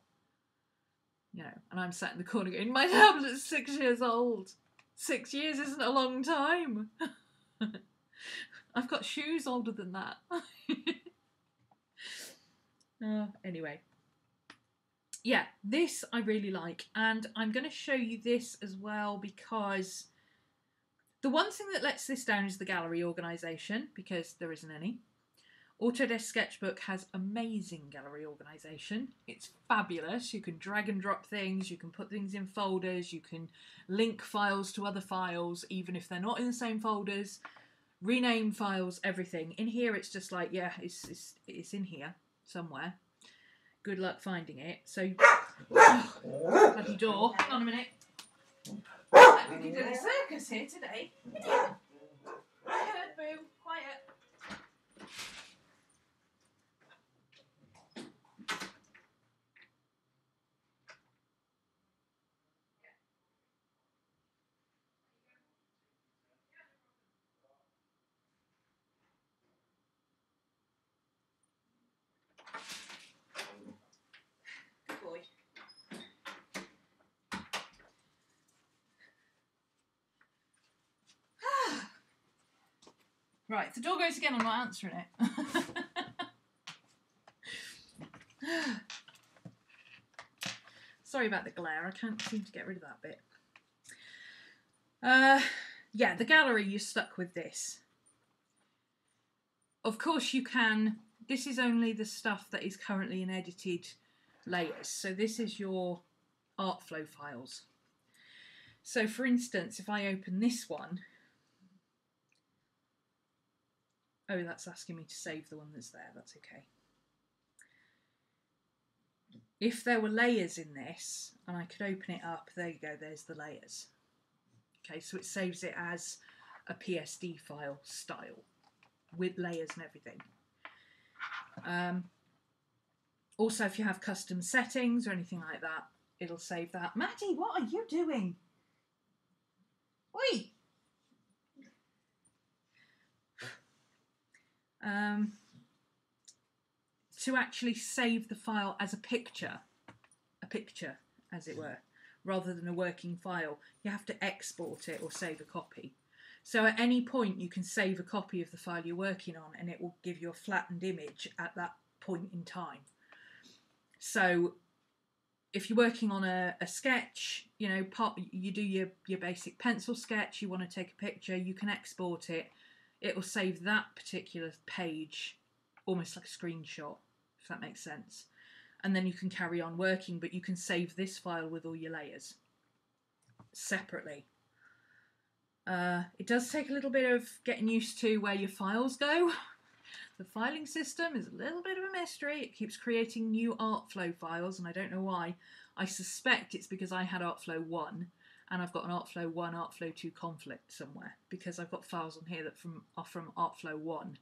You know, and I'm sat in the corner going, my tablet's 6 years old. 6 years isn't a long time. I've got shoes older than that. Anyway. Yeah, this I really like. And I'm going to show you this as well because the one thing that lets this down is the gallery organisation, because there isn't any. Autodesk Sketchbook has amazing gallery organisation. It's fabulous. You can drag and drop things, you can put things in folders, you can link files to other files, even if they're not in the same folders, rename files, everything. In here it's just like, yeah, it's in here somewhere. Good luck finding it. So, bloody door. Hang on a minute. Like we could do a circus here today. Quiet, boo. Quiet. Right, if the door goes again, I'm not answering it. Sorry about the glare, I can't seem to get rid of that bit. Yeah, the gallery, you're stuck with this. Of course you can, this is only the stuff that is currently in edited layers. So this is your Artflow files. So for instance, if I open this one, oh, that's asking me to save the one that's there, that's okay. If there were layers in this, and I could open it up, there you go, there's the layers. Okay, so it saves it as a PSD file style, with layers and everything. Also, if you have custom settings or anything like that, it'll save that. Maddie, what are you doing? Oi! To actually save the file as a picture as it were, rather than a working file, you have to export it or save a copy. So at any point you can save a copy of the file you're working on and it will give you a flattened image at that point in time. So if you're working on a sketch, you know, you do your basic pencil sketch, you want to take a picture, you can export it. It will save that particular page almost like a screenshot, if that makes sense. And then you can carry on working, but you can save this file with all your layers separately. It does take a little bit of getting used to where your files go. The filing system is a little bit of a mystery. It keeps creating new Artflow files, and I don't know why. I suspect it's because I had Artflow 1, and I've got an Artflow 1, Artflow 2 conflict somewhere, because I've got files on here that are from Artflow 1.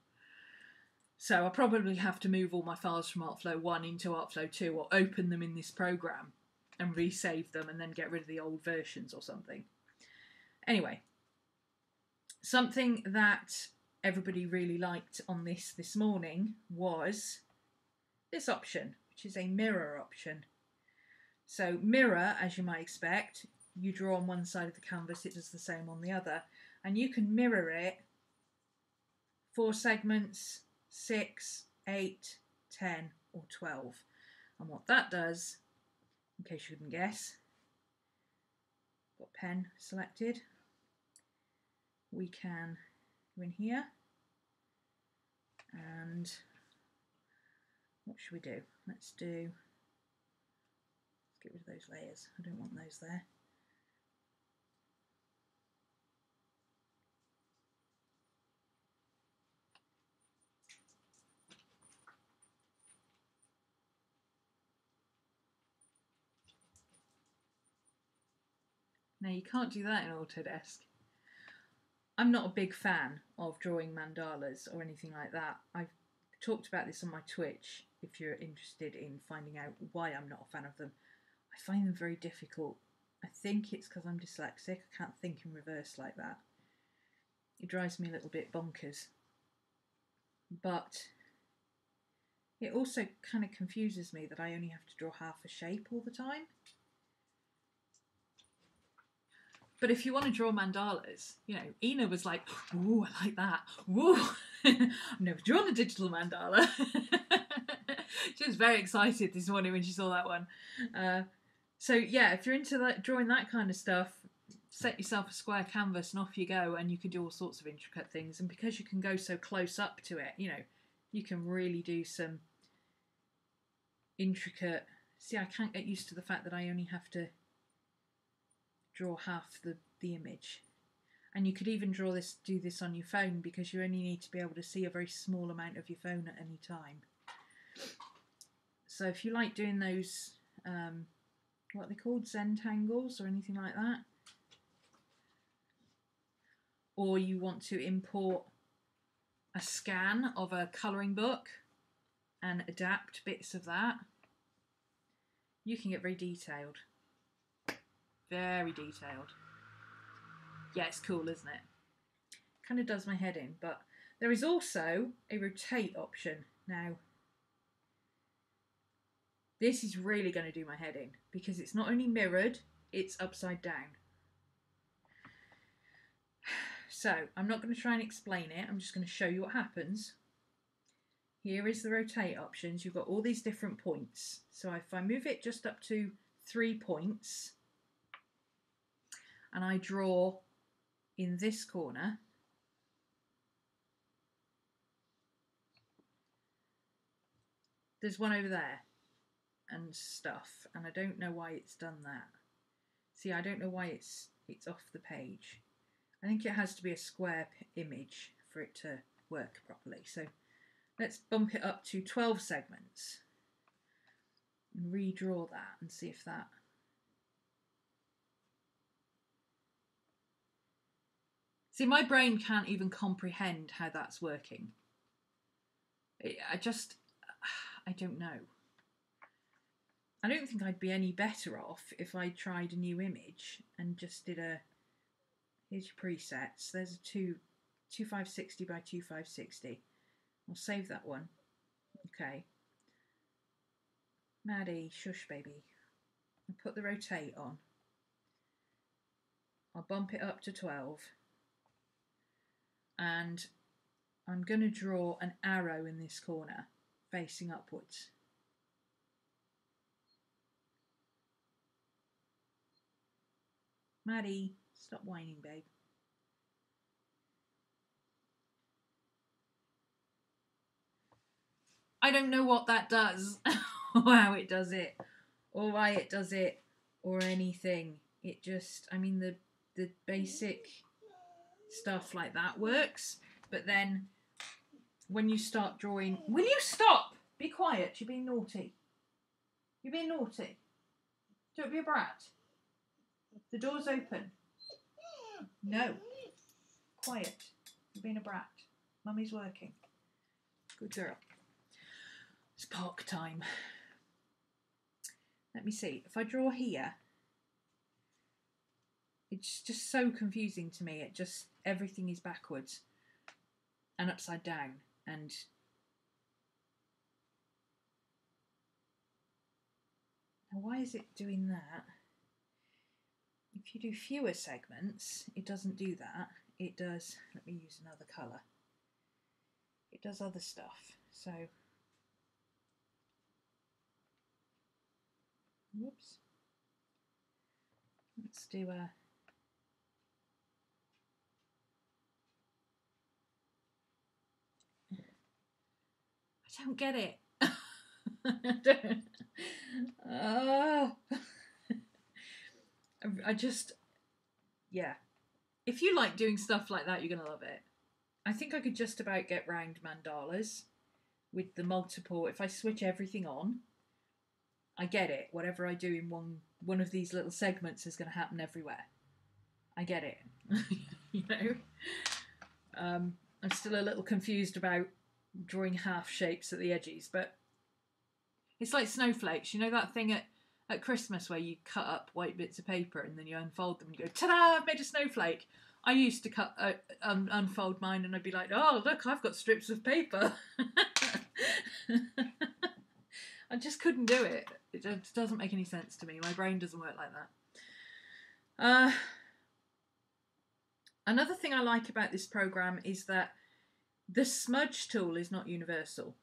So I'll probably have to move all my files from Artflow 1 into Artflow 2, or open them in this program and resave them and then get rid of the old versions or something. Anyway, something that everybody really liked on this morning was this option, which is a mirror option. So mirror, as you might expect, you draw on one side of the canvas, it does the same on the other, and you can mirror it 4 segments, 6, 8, 10 or 12. And what that does, in case you couldn't guess, got pen selected, we can go in here and what should we do? Let's get rid of those layers, I don't want those there. Now you can't do that in Autodesk. I'm not a big fan of drawing mandalas or anything like that. I've talked about this on my Twitch if you're interested in finding out why I'm not a fan of them. I find them very difficult. I think it's because I'm dyslexic. I can't think in reverse like that. It drives me a little bit bonkers. But it also kind of confuses me that I only have to draw half a shape all the time. But if you want to draw mandalas, you know, Ina was like, ooh, I like that. Ooh, I've never drawn a digital mandala. She was very excited this morning when she saw that one. So yeah, if you're into drawing that kind of stuff, set yourself a square canvas and off you go, and you can do all sorts of intricate things. And because you can go so close up to it, you know, you can really do some intricate... See, I can't get used to the fact that I only have to draw half the image, and you could even do this on your phone, because you only need to be able to see a very small amount of your phone at any time. So if you like doing those what are they called, Zentangles or anything like that, or you want to import a scan of a colouring book and adapt bits of that, you can get very detailed. Very detailed. Yeah, it's cool, isn't it? Kind of does my head in, but there is also a rotate option. Now, this is really going to do my head in, because it's not only mirrored, it's upside down. So I'm not going to try and explain it. I'm just going to show you what happens. Here is the rotate options. You've got all these different points. So if I move it just up to 3 points and I draw in this corner, there's one over there and stuff, and I don't know why it's done that. See, I don't know why it's off the page. I think it has to be a square image for it to work properly. So let's bump it up to 12 segments and redraw that and see if that... See, my brain can't even comprehend how that's working. I don't know. I don't think I'd be any better off if I tried a new image and just did a... Here's your presets. There's a 2560 by 2560. I'll save that one. Okay. Maddie, shush baby. I'll put the rotate on. I'll bump it up to 12. And I'm going to draw an arrow in this corner facing upwards. Maddie, stop whining, babe. I don't know what that does, or how it does it, or why it does it, or anything. It just, I mean, the basic stuff like that works, but then when you start drawing... Will you stop? Be quiet, you're being naughty. You're being naughty. Don't be a brat. The door's open. No. Quiet. You're being a brat. Mummy's working. Good girl. It's park time. Let me see. If I draw here, it's just so confusing to me. It just, everything is backwards and upside down. And now why is it doing that? If you do fewer segments, it doesn't do that. It does, let me use another colour. It does other stuff. So, whoops. Let's do a... I don't get it. I just, yeah. If you like doing stuff like that, you're going to love it. I think I could just about get round mandalas with the multiple. If I switch everything on, I get it. Whatever I do in one of these little segments is going to happen everywhere. I get it. You know? I'm still a little confused about drawing half shapes at the edges, but it's like snowflakes. You know that thing at Christmas where you cut up white bits of paper and then you unfold them and you go, ta-da, I've made a snowflake. I used to unfold mine and I'd be like, oh, look, I've got strips of paper. I just couldn't do it. It just doesn't make any sense to me. My brain doesn't work like that. Another thing I like about this program is that the smudge tool is not universal.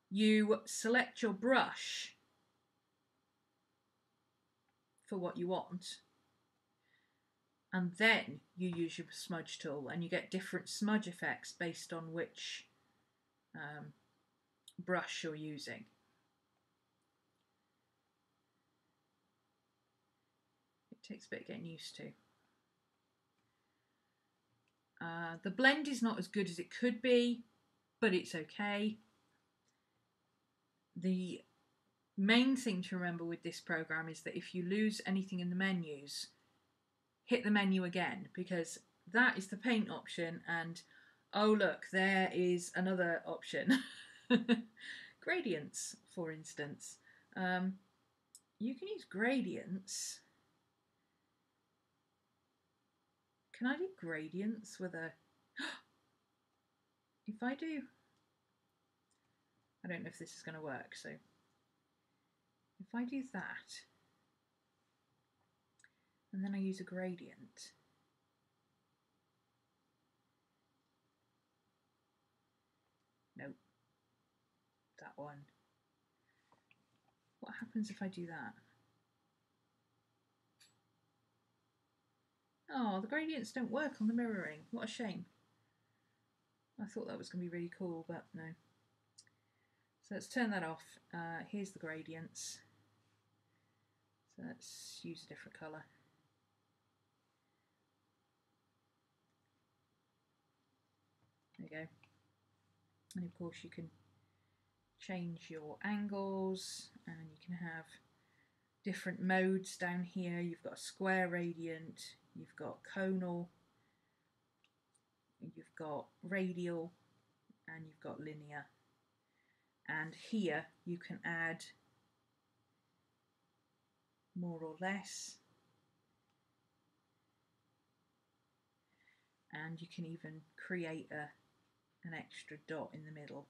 You select your brush for what you want, and then you use your smudge tool, and you get different smudge effects based on which brush you're using. It takes a bit getting used to. The blend is not as good as it could be, but it's okay. The main thing to remember with this program is that if you lose anything in the menus, hit the menu again, because that is the paint option, and oh look, there is another option. Gradients, for instance. You can use gradients. Can I do gradients with a... If I do... I don't know if this is going to work, so... If I do that, and then I use a gradient, one. What happens if I do that? Oh, the gradients don't work on the mirroring. What a shame. I thought that was going to be really cool, but no. So let's turn that off. Here's the gradients. So let's use a different colour. There you go. And of course you can change your angles, and you can have different modes down here. You've got a square radiant, you've got conal, you've got radial, and you've got linear. And here you can add more or less, and you can even create an extra dot in the middle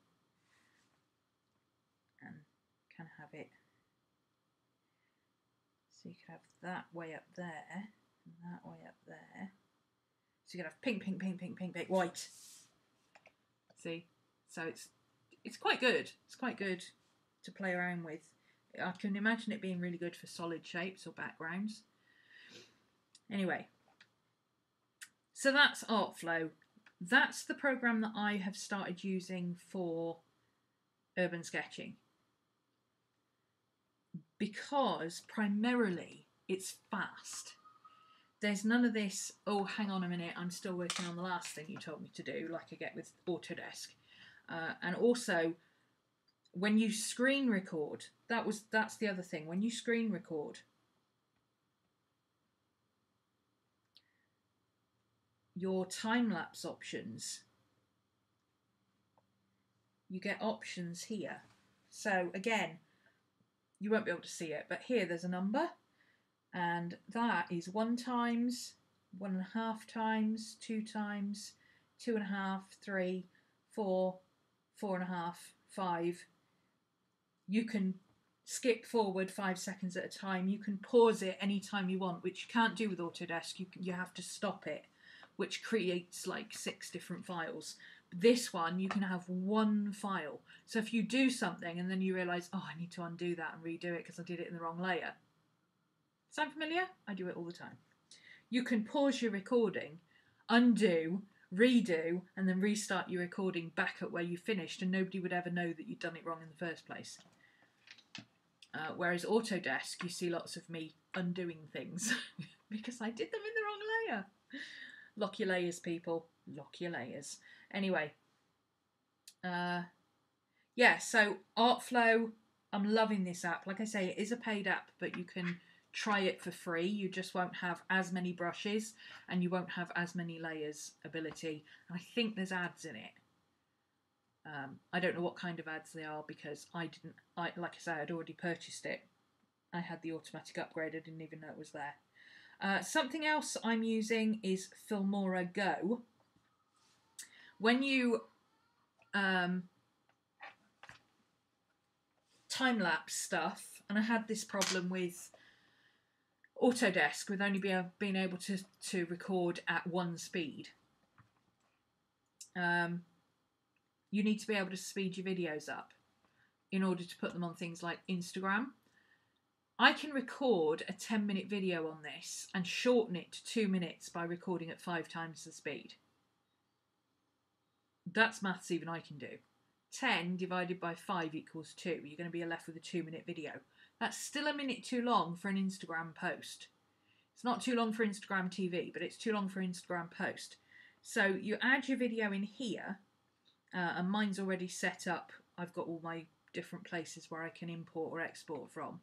and can have it, so you can have that way up there and that way up there, so you can have pink, pink, pink, pink, pink, pink, white. See, so it's quite good. It's quite good to play around with. I can imagine it being really good for solid shapes or backgrounds. Anyway, so that's Artflow. That's the program that I have started using for urban sketching, because primarily it's fast. There's none of this, oh, hang on a minute, I'm still working on the last thing you told me to do, like I get with Autodesk. And also, when you screen record, that's the other thing. When you screen record, your time-lapse options, you get options here. So again, you won't be able to see it, but here there's a number, and that is 1 times, 1.5 times, 2 times, 2.5, 3, 4, 4.5, 5. You can skip forward 5 seconds at a time. You can pause it anytime you want, which you can't do with Autodesk. You have to stop it, which creates like 6 different files. This one, you can have 1 file. So if you do something and then you realise, oh, I need to undo that and redo it because I did it in the wrong layer. Sound familiar? I do it all the time. You can pause your recording, undo, redo, and then restart your recording back at where you finished, and nobody would ever know that you'd done it wrong in the first place. Whereas Autodesk, you see lots of me undoing things because I did them in the wrong layer. Lock your layers, people. Lock your layers. Anyway, yeah, so Artflow, I'm loving this app. Like I say, it is a paid app, but you can try it for free. You just won't have as many brushes and you won't have as many layers ability. And I think there's ads in it. I don't know what kind of ads they are because like I say, I'd already purchased it. I had the automatic upgrade. I didn't even know it was there. Something else I'm using is Filmora Go. When you time-lapse stuff, and I had this problem with Autodesk with only being able to record at 1 speed. You need to be able to speed your videos up in order to put them on things like Instagram. I can record a 10-minute video on this and shorten it to 2 minutes by recording at 5 times the speed. That's maths even I can do. 10 divided by 5 equals 2. You're going to be left with a 2-minute video. That's still a minute too long for an Instagram post. It's not too long for Instagram TV, but it's too long for Instagram post. So you add your video in here, and mine's already set up. I've got all my different places where I can import or export from.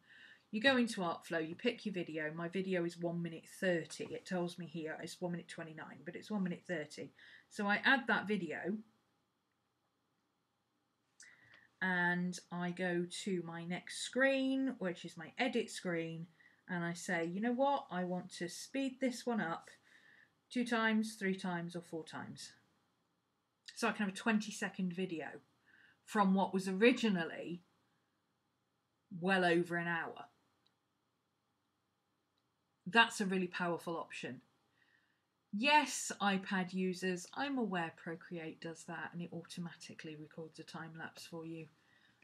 You go into Artflow, you pick your video. My video is 1 minute 30. It tells me here it's 1 minute 29, but it's 1 minute 30. So I add that video, and I go to my next screen, which is my edit screen, and I say, you know what, I want to speed this one up 2 times, 3 times, or 4 times. So I can have a 20-second video from what was originally well over an hour. That's a really powerful option. Yes, iPad users, I'm aware Procreate does that and it automatically records a time lapse for you.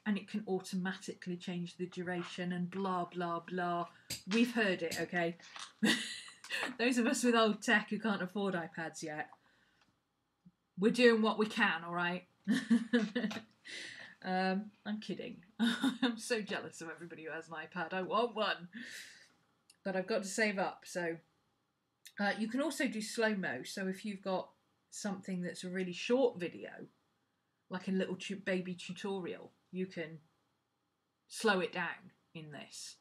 and it can automatically change the duration and blah, blah, blah. We've heard it, okay? Those of us with old tech who can't afford iPads yet, we're doing what we can, all right? I'm kidding. I'm so jealous of everybody who has an iPad. I want one. But I've got to save up. So you can also do slow-mo. So if you've got something that's a really short video, like a little baby tutorial, you can slow it down in this.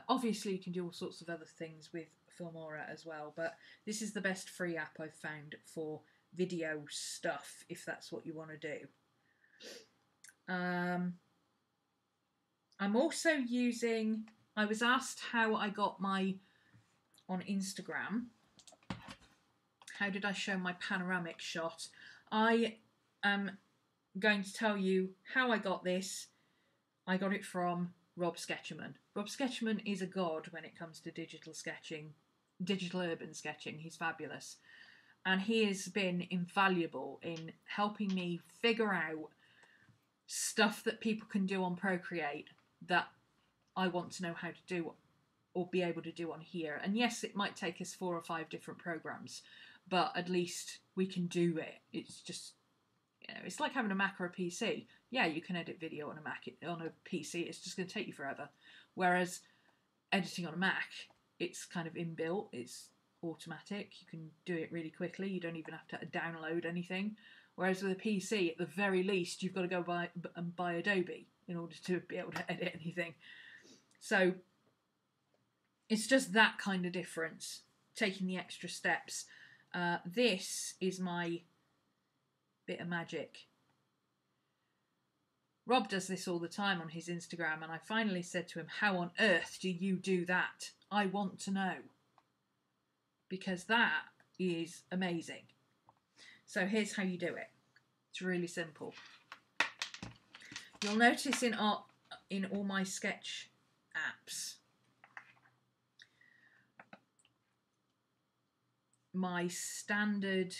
Obviously, you can do all sorts of other things with Filmora as well, but this is the best free app I've found for video stuff, if that's what you want to do. I'm also using, I was asked how I got my, on Instagram, how did I show my panoramic shot? I am going to tell you how I got this. I got it from Rob Sketcherman. Rob Sketcherman is a god when it comes to digital sketching, digital urban sketching. He's fabulous. And he has been invaluable in helping me figure out stuff that people can do on Procreate that I want to know how to do or be able to do on here. And yes, it might take us 4 or 5 different programs, but at least we can do it. It's just, you know, it's like having a Mac or a PC. Yeah, you can edit video on a Mac, on a PC, it's just going to take you forever. Whereas editing on a Mac, it's kind of inbuilt, it's automatic, you can do it really quickly, you don't even have to download anything. Whereas with a PC, at the very least, you've got to go buy Adobe in order to be able to edit anything. So it's just that kind of difference, taking the extra steps. This is my bit of magic. Rob does this all the time on his Instagram, and I finally said to him, how on earth do you do that? I want to know. Because that is amazing. So here's how you do it. It's really simple. You'll notice in all my sketch apps, my standard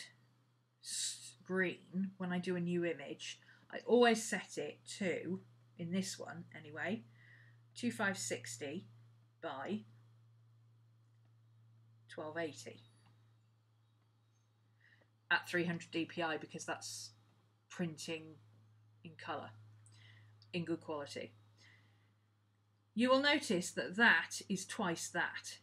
screen, when I do a new image, I always set it to, in this one anyway, 2560 by 1280 at 300 dpi, because that's printing in colour, in good quality. You will notice that that is twice that.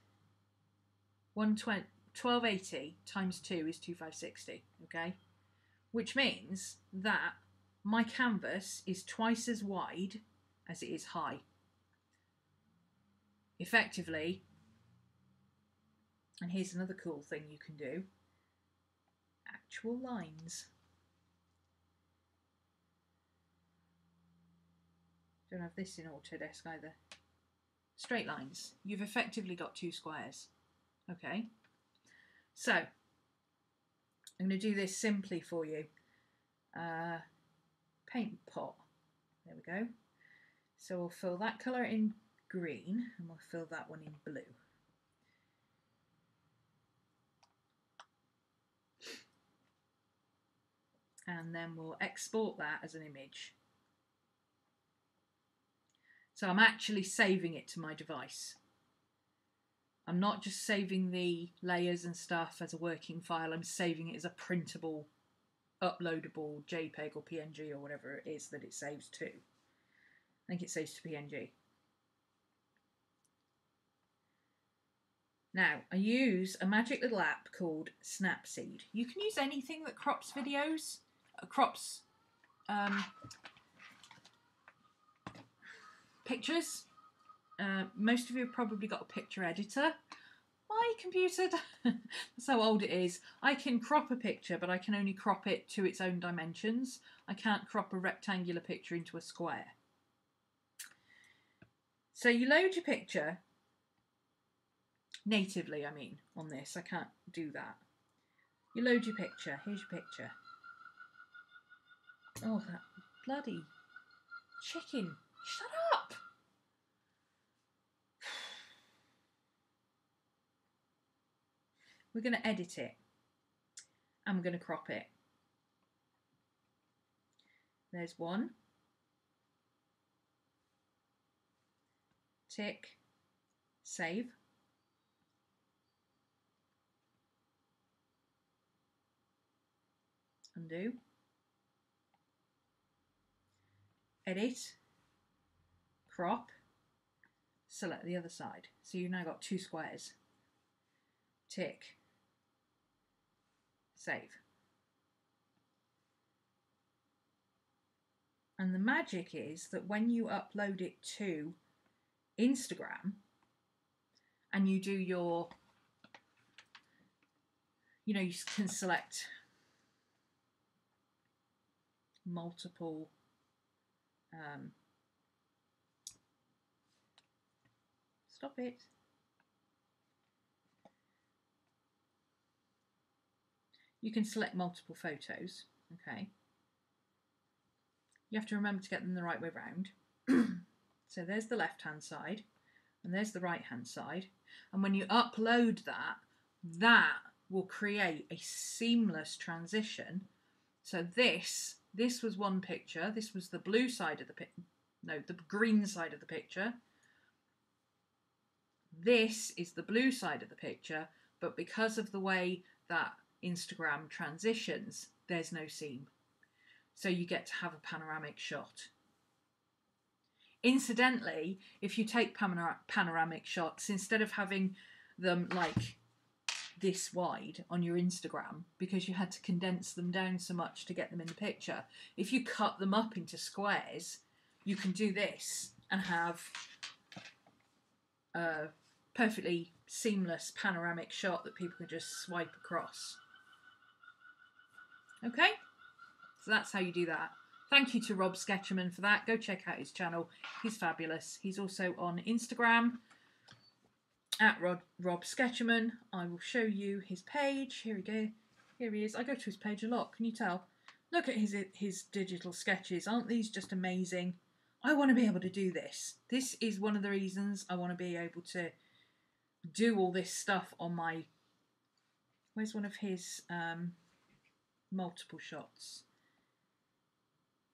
1280 times 2 is 2560, okay? Which means that my canvas is twice as wide as it is high. Effectively, and here's another cool thing you can do, actual lines. Don't have this in Autodesk either. Straight lines. You've effectively got 2 squares. Okay, so I'm going to do this simply for you. Paint pot. There we go. So we'll fill that colour in green and we'll fill that one in blue. And then we'll export that as an image. So I'm actually saving it to my device. I'm not just saving the layers and stuff as a working file, I'm saving it as a printable, uploadable JPEG or PNG or whatever it is that it saves to. I think it saves to PNG. Now, I use a magic little app called Snapseed. You can use anything that crops videos, crops pictures. Most of you have probably got a picture editor. My computer, that's how old it is. I can crop a picture, but I can only crop it to its own dimensions. I can't crop a rectangular picture into a square. So you load your picture, natively I mean, on this. I can't do that. You load your picture. Here's your picture. Oh, that bloody chicken. Shut up! We're going to edit it. And we're going to crop it. There's one. tick, save. Undo. Edit, crop, select the other side. So you've now got 2 squares. Tick, save. And the magic is that when you upload it to Instagram and you do your, you know, you can select multiple stop it. You can select multiple photos, okay? You have to remember to get them the right way round. So there's the left-hand side, and there's the right-hand side. And when you upload that, that will create a seamless transition. So this was one picture. This was the blue side of the the green side of the picture. This is the blue side of the picture, but because of the way that Instagram transitions, there's no seam. So you get to have a panoramic shot. Incidentally, if you take panoramic shots, instead of having them like this wide on your Instagram, because you had to condense them down so much to get them in the picture, if you cut them up into squares, you can do this and have a perfectly seamless panoramic shot that people can just swipe across. Okay? So that's how you do that. Thank you to Rob Sketcherman for that. Go check out his channel. He's fabulous. He's also on Instagram at Rob Sketcherman. I will show you his page. Here we go. Here he is. I go to his page a lot. Can you tell? Look at his digital sketches. Aren't these just amazing? I want to be able to do this. This is one of the reasons I want to be able to do all this stuff on my... Where's one of his multiple shots?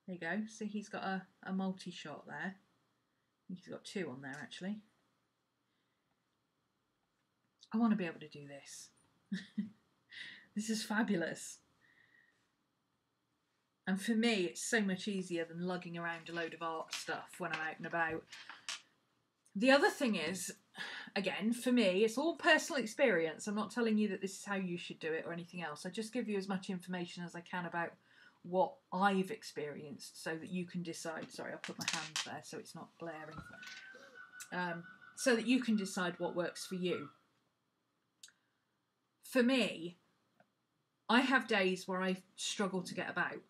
There you go. So he's got a multi-shot there. He's got 2 on there, actually. I want to be able to do this. This is fabulous. And for me, it's so much easier than lugging around a load of art stuff when I'm out and about. The other thing is, again, for me, it's all personal experience. I'm not telling you that this is how you should do it or anything else. I just give you as much information as I can about what I've experienced so that you can decide. Sorry, I'll put my hands there so it's not blaring. So that you can decide what works for you. For me, I have days where I struggle to get about.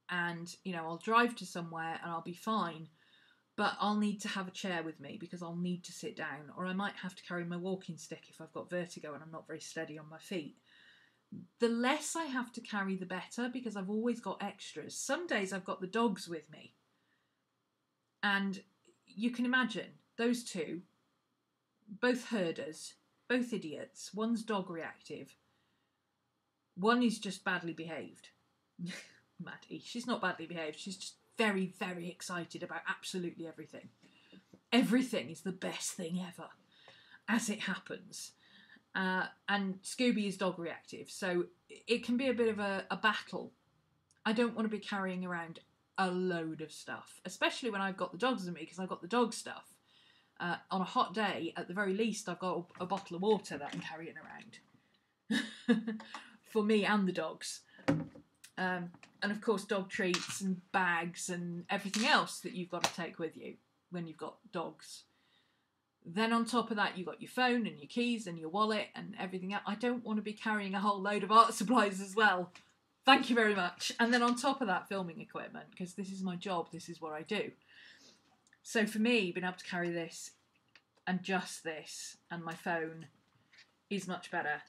And, you know, I'll drive to somewhere and I'll be fine, but I'll need to have a chair with me because I'll need to sit down, or I might have to carry my walking stick if I've got vertigo and I'm not very steady on my feet. The less I have to carry, the better, because I've always got extras. Some days I've got the dogs with me. And you can imagine those two, both herders, both idiots. One's dog reactive. One is just badly behaved. Maddie, she's not badly behaved. She's just very, very excited about absolutely everything. Everything is the best thing ever, as it happens. And Scooby is dog reactive, so it can be a bit of a battle. I don't want to be carrying around a load of stuff, especially when I've got the dogs with me, because I've got the dog stuff. On a hot day, at the very least, I've got a bottle of water that I'm carrying around for me and the dogs. And of course, dog treats and bags and everything else that you've got to take with you when you've got dogs. Then on top of that, you've got your phone and your keys and your wallet and everything else. I don't want to be carrying a whole load of art supplies as well. Thank you very much. And then on top of that, filming equipment, because this is my job, this is what I do. So for me, being able to carry this and just this and my phone is much better.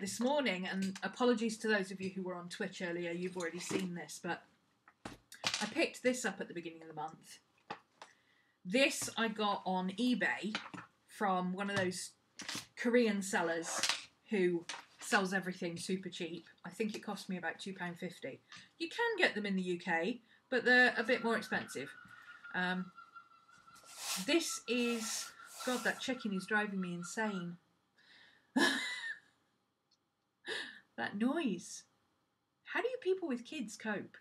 This morning, and apologies to those of you who were on Twitch earlier, you've already seen this, but I picked this up at the beginning of the month. This I got on eBay from one of those Korean sellers who sells everything super cheap. I think it cost me about £2.50. You can get them in the UK, but they're a bit more expensive. This is, God, that chicken is driving me insane. That noise. How do you people with kids cope?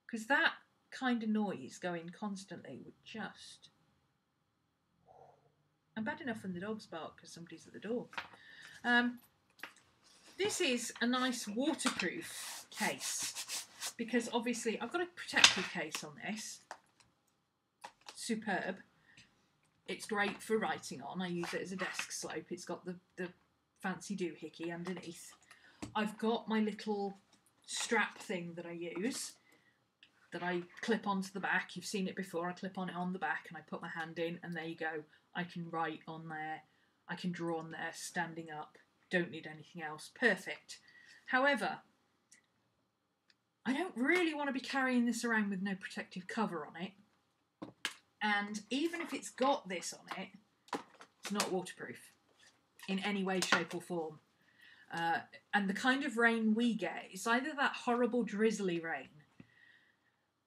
Because that kind of noise going constantly would just... I'm bad enough when the dogs bark because somebody's at the door. This is a nice waterproof case because obviously I've got a protective case on this. Superb. It's great for writing on. I use it as a desk slope. It's got the fancy doohickey underneath. I've got my little strap thing that I use that I clip onto the back. You've seen it before. I clip on it on the back and I put my hand in and there you go. I can write on there. I can draw on there standing up. Don't need anything else. Perfect. However, I don't really want to be carrying this around with no protective cover on it. And even if it's got this on it, it's not waterproof in any way, shape or form. And the kind of rain we get is either that horrible drizzly rain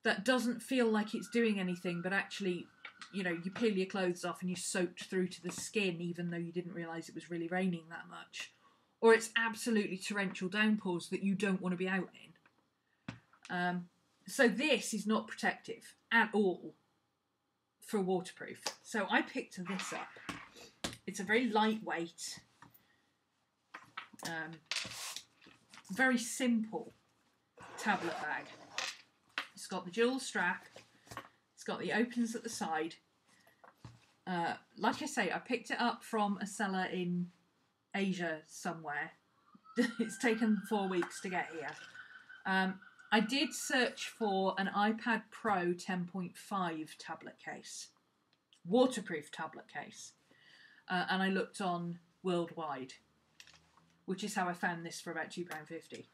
that doesn't feel like it's doing anything, but actually, you know, you peel your clothes off and you're soaked through to the skin, even though you didn't realise it was really raining that much. Or it's absolutely torrential downpours that you don't want to be out in. So this is not protective at all for waterproof. So I picked this up. It's a very lightweight, very simple tablet bag. It's got the dual strap. It's got the opens at the side. Like I say, I picked it up from a seller in Asia somewhere. It's taken 4 weeks to get here. I did search for an iPad Pro 10.5 tablet case, waterproof tablet case, and I looked on worldwide, which is how I found this for about £2.50.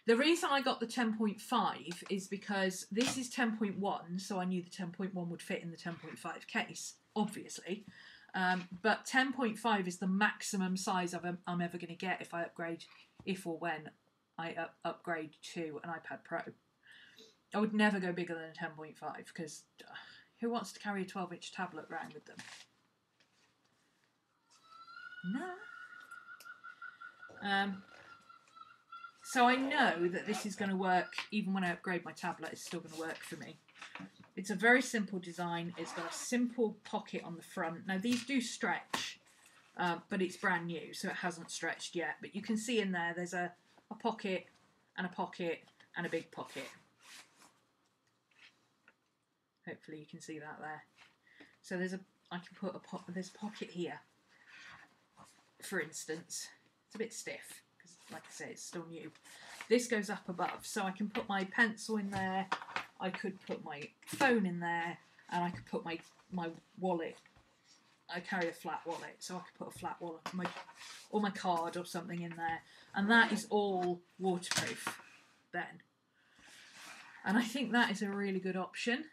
The reason I got the 10.5 is because this is 10.1, so I knew the 10.1 would fit in the 10.5 case, obviously. But 10.5 is the maximum size I'm ever going to get if I upgrade, if or when I upgrade to an iPad Pro. I would never go bigger than a 10.5 because who wants to carry a 12-inch tablet around with them? No. So I know that this is going to work even when I upgrade my tablet. It's still going to work for me. It's a very simple design. It's got a simple pocket on the front. Now these do stretch, but it's brand new, so it hasn't stretched yet. But you can see in there, there's a pocket and a pocket and a big pocket. Hopefully you can see that there. So I can put there's a pocket here, for instance. It's a bit stiff because, like I say, it's still new. This goes up above, so I can put my pencil in there. I could put my phone in there, and I could put my wallet. I carry a flat wallet, so I could put a flat wallet, or my card or something in there, and that is all waterproof then. And I think that is a really good option.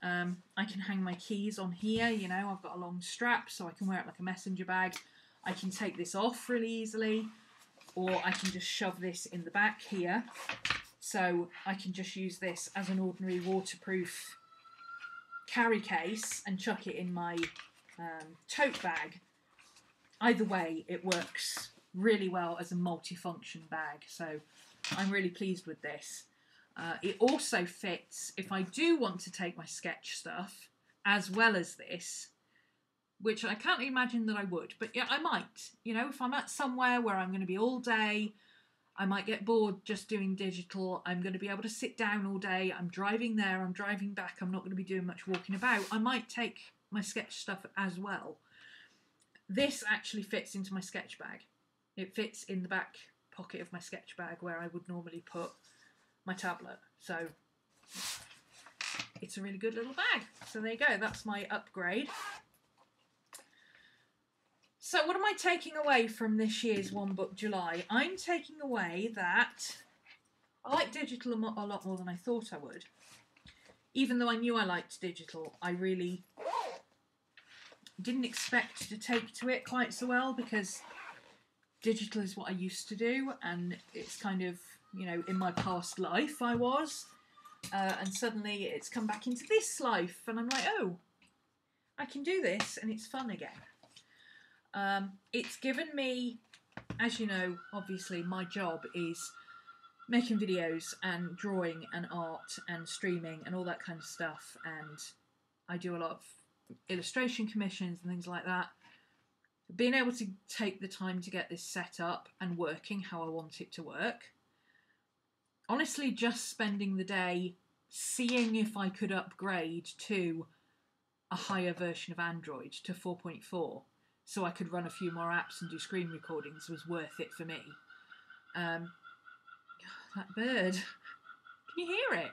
I can hang my keys on here, you know, I've got a long strap, so I can wear it like a messenger bag. I can take this off really easily, or I can just shove this in the back here. So I can just use this as an ordinary waterproof carry case and chuck it in my tote bag. Either way, it works really well as a multi-function bag, so I'm really pleased with this. It also fits if I do want to take my sketch stuff as well as this, which I can't imagine that I would, but yeah, I might. You know, if I'm at somewhere where I'm going to be all day, I might get bored just doing digital. I'm going to be able to sit down all day. I'm driving there, I'm driving back. I'm not going to be doing much walking about. I might take my sketch stuff as well. This actually fits into my sketch bag. It fits in the back pocket of my sketch bag where I would normally put my tablet. So it's a really good little bag. So there you go. That's my upgrade. So what am I taking away from this year's One Book July? I'm taking away that I like digital a lot more than I thought I would. Even though I knew I liked digital, I really didn't expect to take to it quite so well because digital is what I used to do and it's kind of, you know, in my past life I was. And suddenly it's come back into this life and I'm like, oh, I can do this and it's fun again. It's given me, as you know, obviously my job is making videos and drawing and art and streaming and all that kind of stuff, and I do a lot of illustration commissions and things like that. Being able to take the time to get this set up and working how I want it to work. Honestly, just spending the day seeing if I could upgrade to a higher version of Android to 4.4 so I could run a few more apps and do screen recordings was worth it for me. That bird, can you hear it?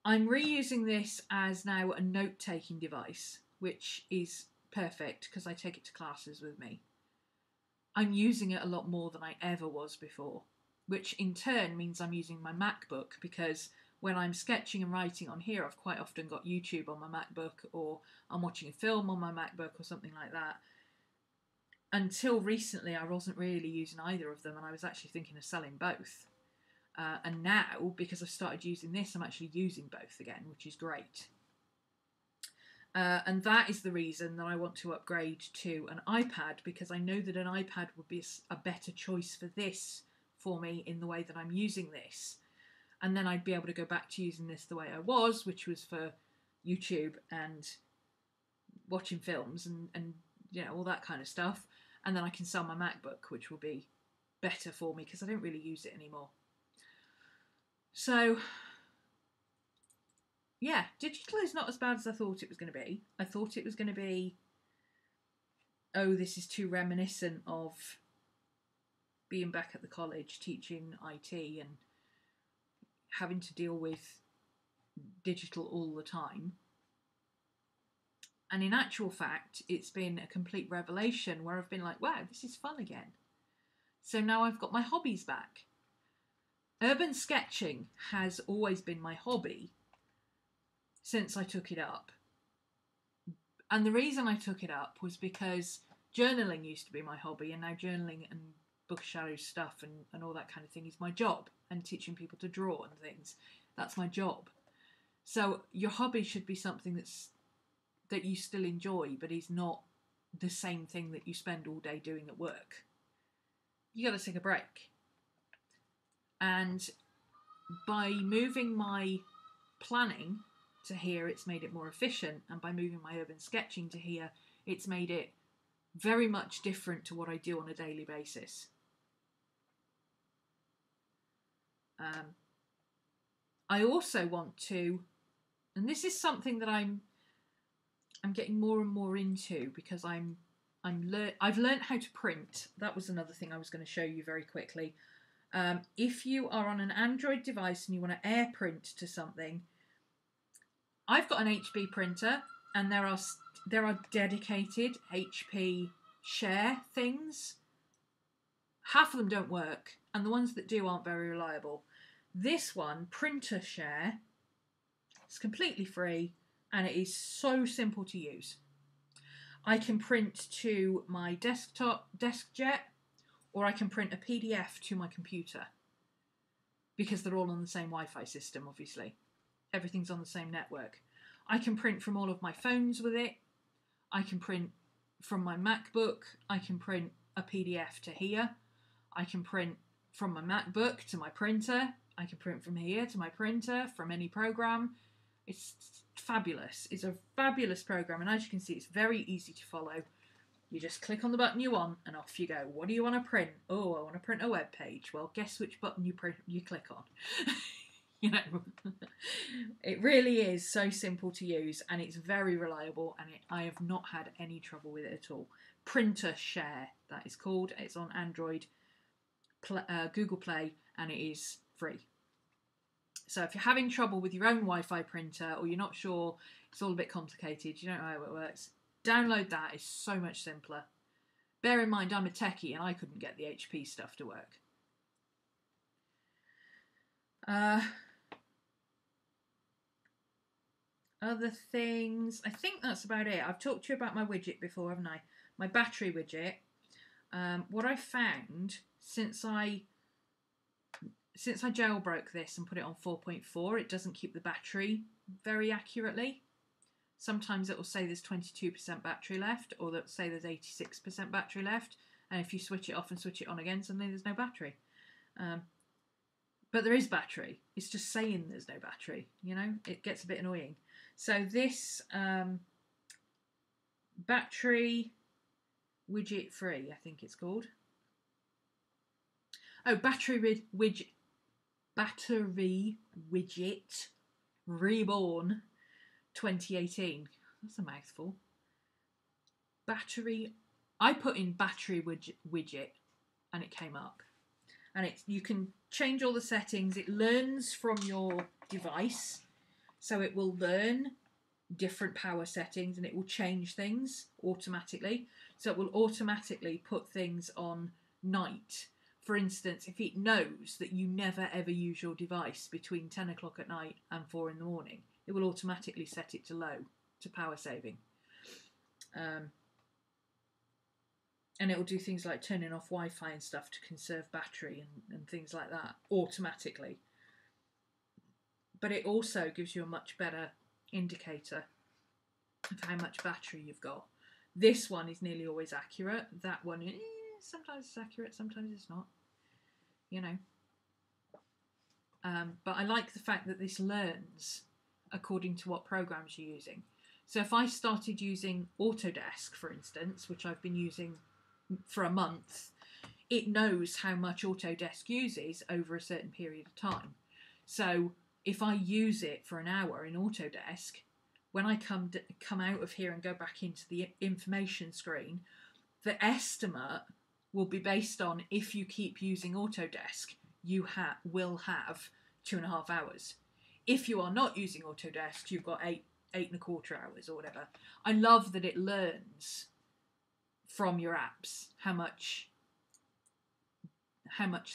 I'm reusing this as now a note-taking device, which is perfect because I take it to classes with me. I'm using it a lot more than I ever was before, which in turn means I'm using my MacBook, because when I'm sketching and writing on here, I've quite often got YouTube on my MacBook, or I'm watching a film on my MacBook or something like that. Until recently, I wasn't really using either of them, and I was actually thinking of selling both. And now, because I've started using this, I'm actually using both again, which is great. And that is the reason that I want to upgrade to an iPad, because I know that an iPad would be a better choice for this for me in the way that I'm using this. And then I'd be able to go back to using this the way I was, which was for YouTube and watching films and you know, all that kind of stuff. And then I can sell my MacBook, which will be better for me because I don't really use it anymore. So, yeah, digital is not as bad as I thought it was going to be. I thought it was going to be, oh, this is too reminiscent of being back at the college teaching IT and having to deal with digital all the time. And in actual fact, it's been a complete revelation where I've been like, wow, this is fun again. So now I've got my hobbies back. Urban sketching has always been my hobby since I took it up. And the reason I took it up was because journaling used to be my hobby, and now journaling and book shadow stuff and all that kind of thing is my job, and teaching people to draw and things, that's my job. So your hobby should be something that you still enjoy, but is not the same thing that you spend all day doing at work. You got to take a break. And by moving my planning to here, it's made it more efficient. And by moving my urban sketching to here, it's made it very much different to what I do on a daily basis. I also want to, and this is something that I'm getting more and more into, because I've learned how to print. That was another thing I was going to show you very quickly. If you are on an Android device and you want to air print to something, I've got an HP printer, and there are dedicated HP share things. Half of them don't work, and the ones that do aren't very reliable. This one, Printer Share, is completely free, and it is so simple to use. I can print to my desktop, DeskJet, or I can print a PDF to my computer, because they're all on the same Wi-Fi system, obviously. Everything's on the same network. I can print from all of my phones with it. I can print from my MacBook. I can print a PDF to here. I can print from my MacBook to my printer. I can print from here to my printer, from any program. It's fabulous. It's a fabulous program, and as you can see, it's very easy to follow. You just click on the button you want, and off you go. What do you want to print? Oh, I want to print a web page. Well, guess which button you click on. You know, it really is so simple to use, and it's very reliable, and I have not had any trouble with it at all. Printer Share, that is called. It's on Android, Google Play, and it is free. So if you're having trouble with your own Wi-Fi printer, or you're not sure, it's all a bit complicated, you don't know how it works, download that. It's so much simpler. Bear in mind, I'm a techie, and I couldn't get the HP stuff to work. Other things, I think that's about it. I've talked to you about my widget before, haven't I? My battery widget. What I found since I since I jailbroke this and put it on 4.4, it doesn't keep the battery very accurately. Sometimes it will say there's 22% battery left, or that say there's 86% battery left, and if you switch it off and switch it on again, suddenly there's no battery. But there is battery. It's just saying there's no battery, you know? It gets a bit annoying. So this battery widget free, I think it's called. Oh, battery widget reborn 2018. That's a mouthful. I put in battery widget and it came up. And you can change all the settings. It learns from your device. So it will learn different power settings and it will change things automatically. So it will automatically put things on night. For instance, if it knows that you never ever use your device between 10 o'clock at night and 4 in the morning, it will automatically set it to low, to power saving. And it will do things like turning off Wi-Fi and stuff to conserve battery and things like that automatically. But it also gives you a much better indicator of how much battery you've got. This one is nearly always accurate. That one, sometimes it's accurate, sometimes it's not. You know. But I like the fact that this learns according to what programs you're using. So if I started using Autodesk, for instance, which I've been using for a month, it knows how much Autodesk uses over a certain period of time. So if I use it for an hour in Autodesk, when I come out of here and go back into the information screen, the estimate will be based on if you keep using Autodesk, you will have 2.5 hours. If you are not using Autodesk, you've got 8.25 hours or whatever. I love that it learns from your apps how much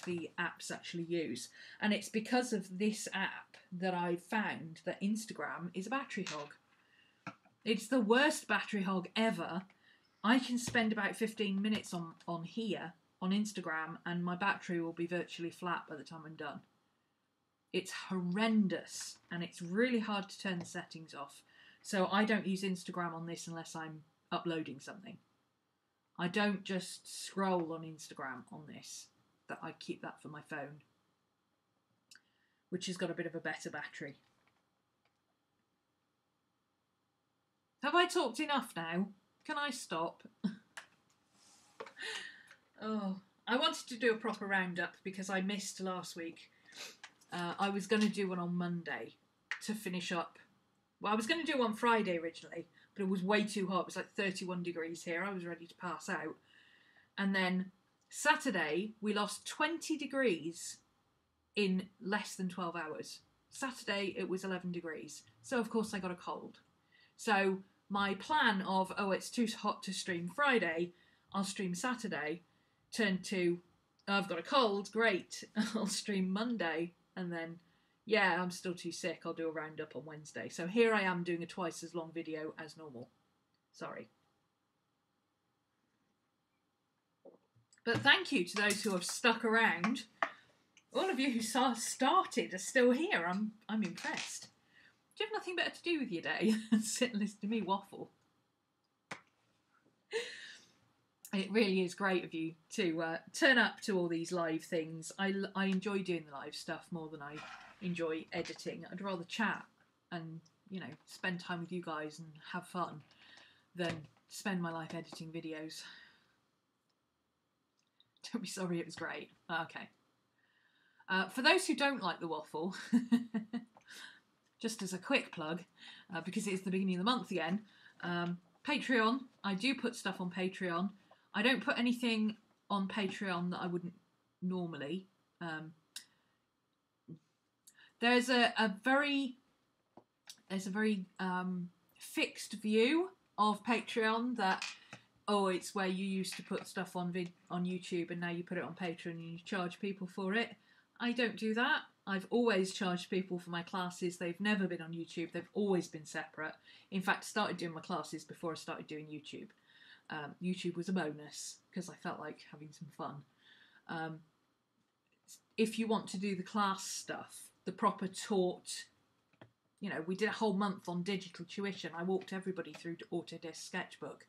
the apps actually use. And it's because of this app that I found that Instagram is a battery hog. It's the worst battery hog ever. I can spend about 15 minutes on here, on Instagram, and my battery will be virtually flat by the time I'm done. It's horrendous, and it's really hard to turn the settings off. So I don't use Instagram on this unless I'm uploading something. I don't just scroll on Instagram on this. That I keep that for my phone, which has got a bit of a better battery. Have I talked enough now? Can I stop? Oh, I wanted to do a proper roundup because I missed last week. I was going to do one on Monday to finish up. Well, I was going to do one Friday originally, but it was way too hot. It was like 31 degrees here. I was ready to pass out. And then Saturday, we lost 20 degrees in less than 12 hours. Saturday, it was 11 degrees. So, of course, I got a cold. So, my plan of, it's too hot to stream Friday, I'll stream Saturday, turned to, I've got a cold, great, I'll stream Monday, and then, I'm still too sick, I'll do a roundup on Wednesday. So here I am doing a twice as long video as normal. Sorry. But thank you to those who have stuck around. All of you who started are still here. I'm impressed. Do you have nothing better to do with your day than sit and listen to me waffle? It really is great of you to turn up to all these live things. I enjoy doing the live stuff more than I enjoy editing. I'd rather chat and, spend time with you guys and have fun than spend my life editing videos. Don't be sorry, it was great. Okay. For those who don't like the waffle, just as a quick plug, because it's the beginning of the month again, Patreon, I do put stuff on Patreon. I don't put anything on Patreon that I wouldn't normally. There's a very fixed view of Patreon that, it's where you used to put stuff on YouTube and now you put it on Patreon and you charge people for it. I don't do that. I've always charged people for my classes. They've never been on YouTube. They've always been separate. In fact, I started doing my classes before I started doing YouTube. YouTube was a bonus because I felt like having some fun. if you want to do the class stuff, the proper taught, you know, we did a whole month on digital tuition. I walked everybody through Autodesk Sketchbook,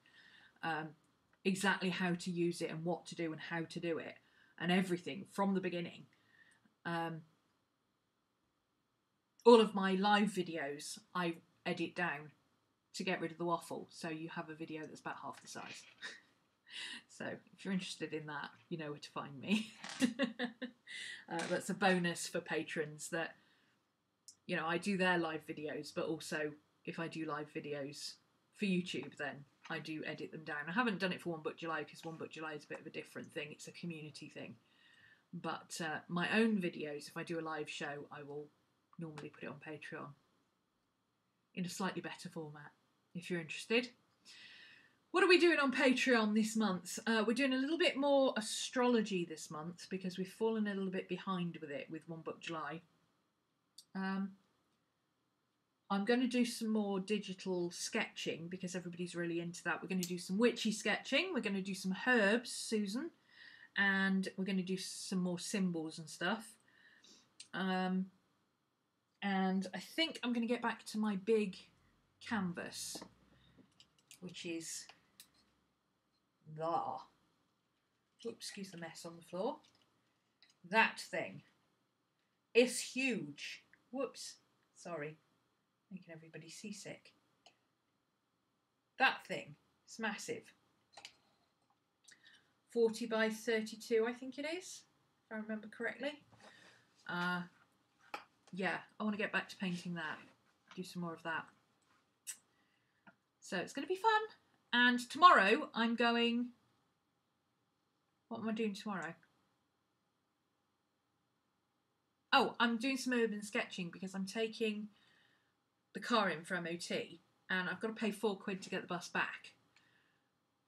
exactly how to use it and what to do and how to do it and everything from the beginning. All of my live videos I edit down to get rid of the waffle, so you have a video that's about half the size. So if you're interested in that, you know where to find me. That's a bonus for patrons that, you know, I do their live videos, but also if I do live videos for YouTube, then I do edit them down. I haven't done it for One Book July because One Book July is a bit of a different thing. It's a community thing. But my own videos, if I do a live show, I will normally put it on Patreon in a slightly better format, if you're interested. What are we doing on Patreon this month? We're doing a little bit more astrology this month because we've fallen a little bit behind with it with One Book July. I'm going to do some more digital sketching because everybody's really into that. We're going to do some witchy sketching. We're going to do some herbs, Susan, and we're going to do some more symbols and stuff. And I think I'm going to get back to my big canvas, which is there. Oops, excuse the mess on the floor. That thing is huge. Whoops, sorry, making everybody seasick. That thing is massive. 40 by 32, I think it is, if I remember correctly. Yeah, I want to get back to painting that, do some more of that. So it's going to be fun. And tomorrow I'm going... What am I doing tomorrow? Oh, I'm doing some urban sketching because I'm taking the car in for MOT and I've got to pay £4 to get the bus back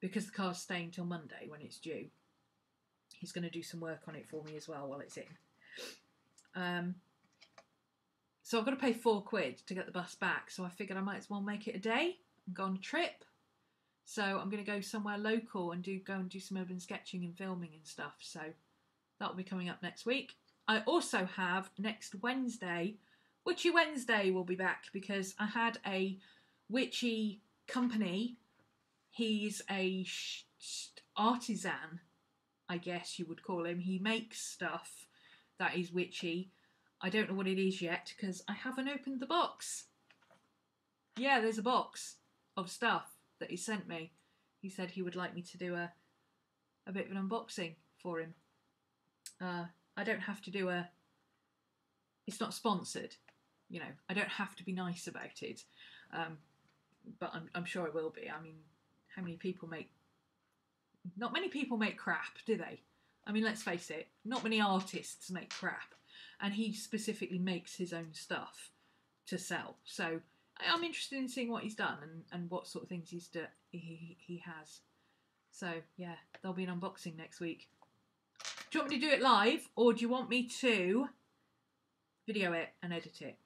because the car's staying till Monday when it's due. He's going to do some work on it for me as well while it's in. So I've got to pay £4 to get the bus back, so I figured I might as well make it a day and go on a trip. So I'm going to go somewhere local and go and do some urban sketching and filming and stuff. So that'll be coming up next week. I also have next Wednesday, Witchy Wednesday will be back because I had a witchy company. He's a artisan, I guess you would call him. He makes stuff that is witchy. I don't know what it is yet because I haven't opened the box. Yeah, there's a box of stuff that he sent me. He said he would like me to do a bit of an unboxing for him. I don't have to do it's not sponsored, you know, I don't have to be nice about it, but I'm sure it will be. I mean, how many people not many people make crap, do they? I mean, let's face it, not many artists make crap, and he specifically makes his own stuff to sell. So I'm interested in seeing what he's done and what sort of things he has. So yeah, there'll be an unboxing next week. Do you want me to do it live or do you want me to video it and edit it?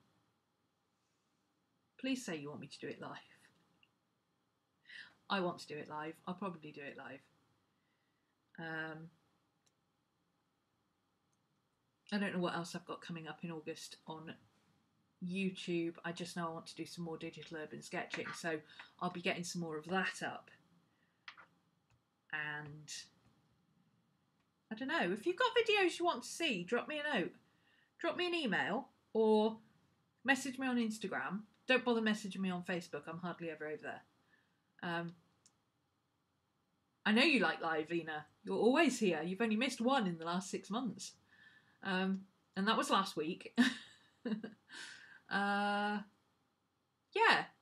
Please say you want me to do it live. I want to do it live. I'll probably do it live. I don't know what else I've got coming up in August on YouTube. I just know I want to do some more digital urban sketching, so I'll be getting some more of that up. And I don't know, if you've got videos you want to see, drop me a note, drop me an email or message me on Instagram. Don't bother messaging me on Facebook, I'm hardly ever over there. I know you like live, Ina. You're always here. You've only missed one in the last 6 months. And that was last week. Yeah,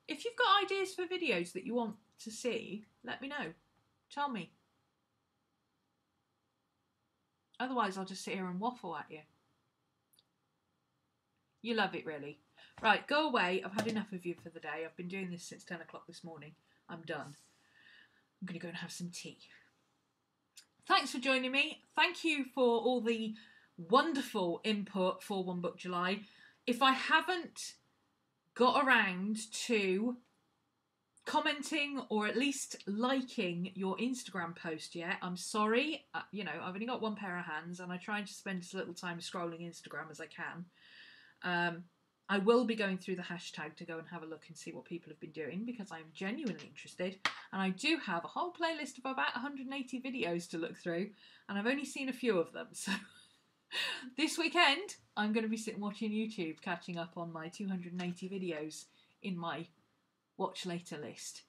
if you've got ideas for videos that you want to see, let me know. Tell me. Otherwise, I'll just sit here and waffle at you. You love it, really. Right, go away. I've had enough of you for the day. I've been doing this since 10 o'clock this morning. I'm done. I'm going to go and have some tea. Thanks for joining me. Thank you for all the wonderful input for One Book July. If I haven't got around to commenting or at least liking your Instagram post yet, I'm sorry. You know, I've only got one pair of hands and I try to spend as little time scrolling Instagram as I can. I will be going through the hashtag to go and have a look and see what people have been doing because I'm genuinely interested. And I do have a whole playlist of about 180 videos to look through, and I've only seen a few of them. So this weekend, I'm going to be sitting watching YouTube, catching up on my 280 videos in my watch later list.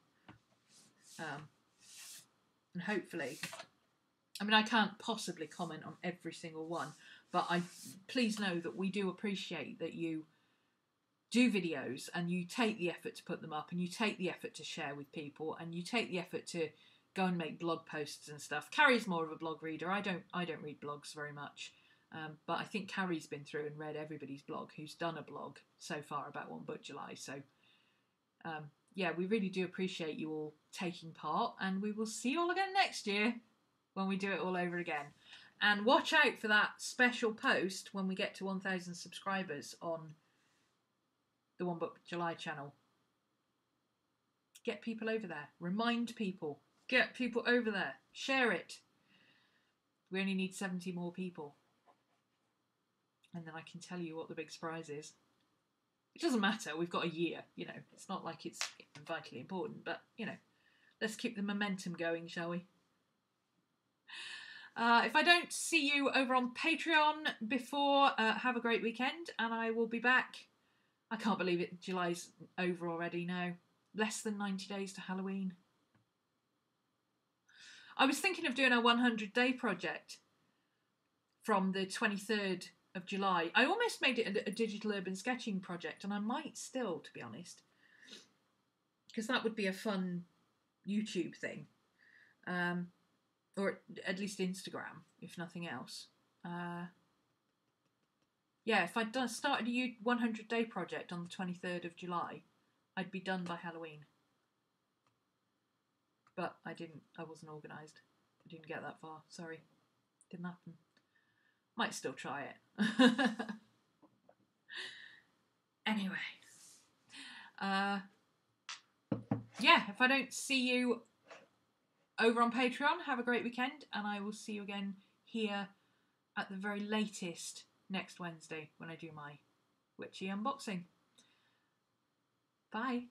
And hopefully, I mean, I can't possibly comment on every single one, but please know that we do appreciate that you do videos and you take the effort to put them up and you take the effort to share with people and you take the effort to go and make blog posts and stuff. Carrie's more of a blog reader. I don't read blogs very much, but I think Carrie's been through and read everybody's blog who's done a blog so far about One Book July. So yeah, we really do appreciate you all taking part, and we will see you all again next year when we do it all over again. And watch out for that special post when we get to 1,000 subscribers on the One Book July channel. Get people over there. Remind people. Get people over there. Share it. We only need 70 more people. And then I can tell you what the big surprise is. It doesn't matter. We've got a year, you know. It's not like it's vitally important, but, you know, let's keep the momentum going, shall we? If I don't see you over on Patreon before, have a great weekend, and I will be back. I can't believe it. July's over already now. Less than 90 days to Halloween. I was thinking of doing a 100-day project from the 23rd of July. I almost made it a digital urban sketching project, and I might still, to be honest, because that would be a fun YouTube thing, or at least Instagram, if nothing else. Yeah, if I'd started a 100-day project on the 23rd of July, I'd be done by Halloween. But I didn't. I wasn't organised. I didn't get that far. Sorry. Didn't happen. Might still try it. Anyway. Yeah, if I don't see you over on Patreon, have a great weekend, and I will see you again here at the very latest next Wednesday when I do my witchy unboxing. Bye.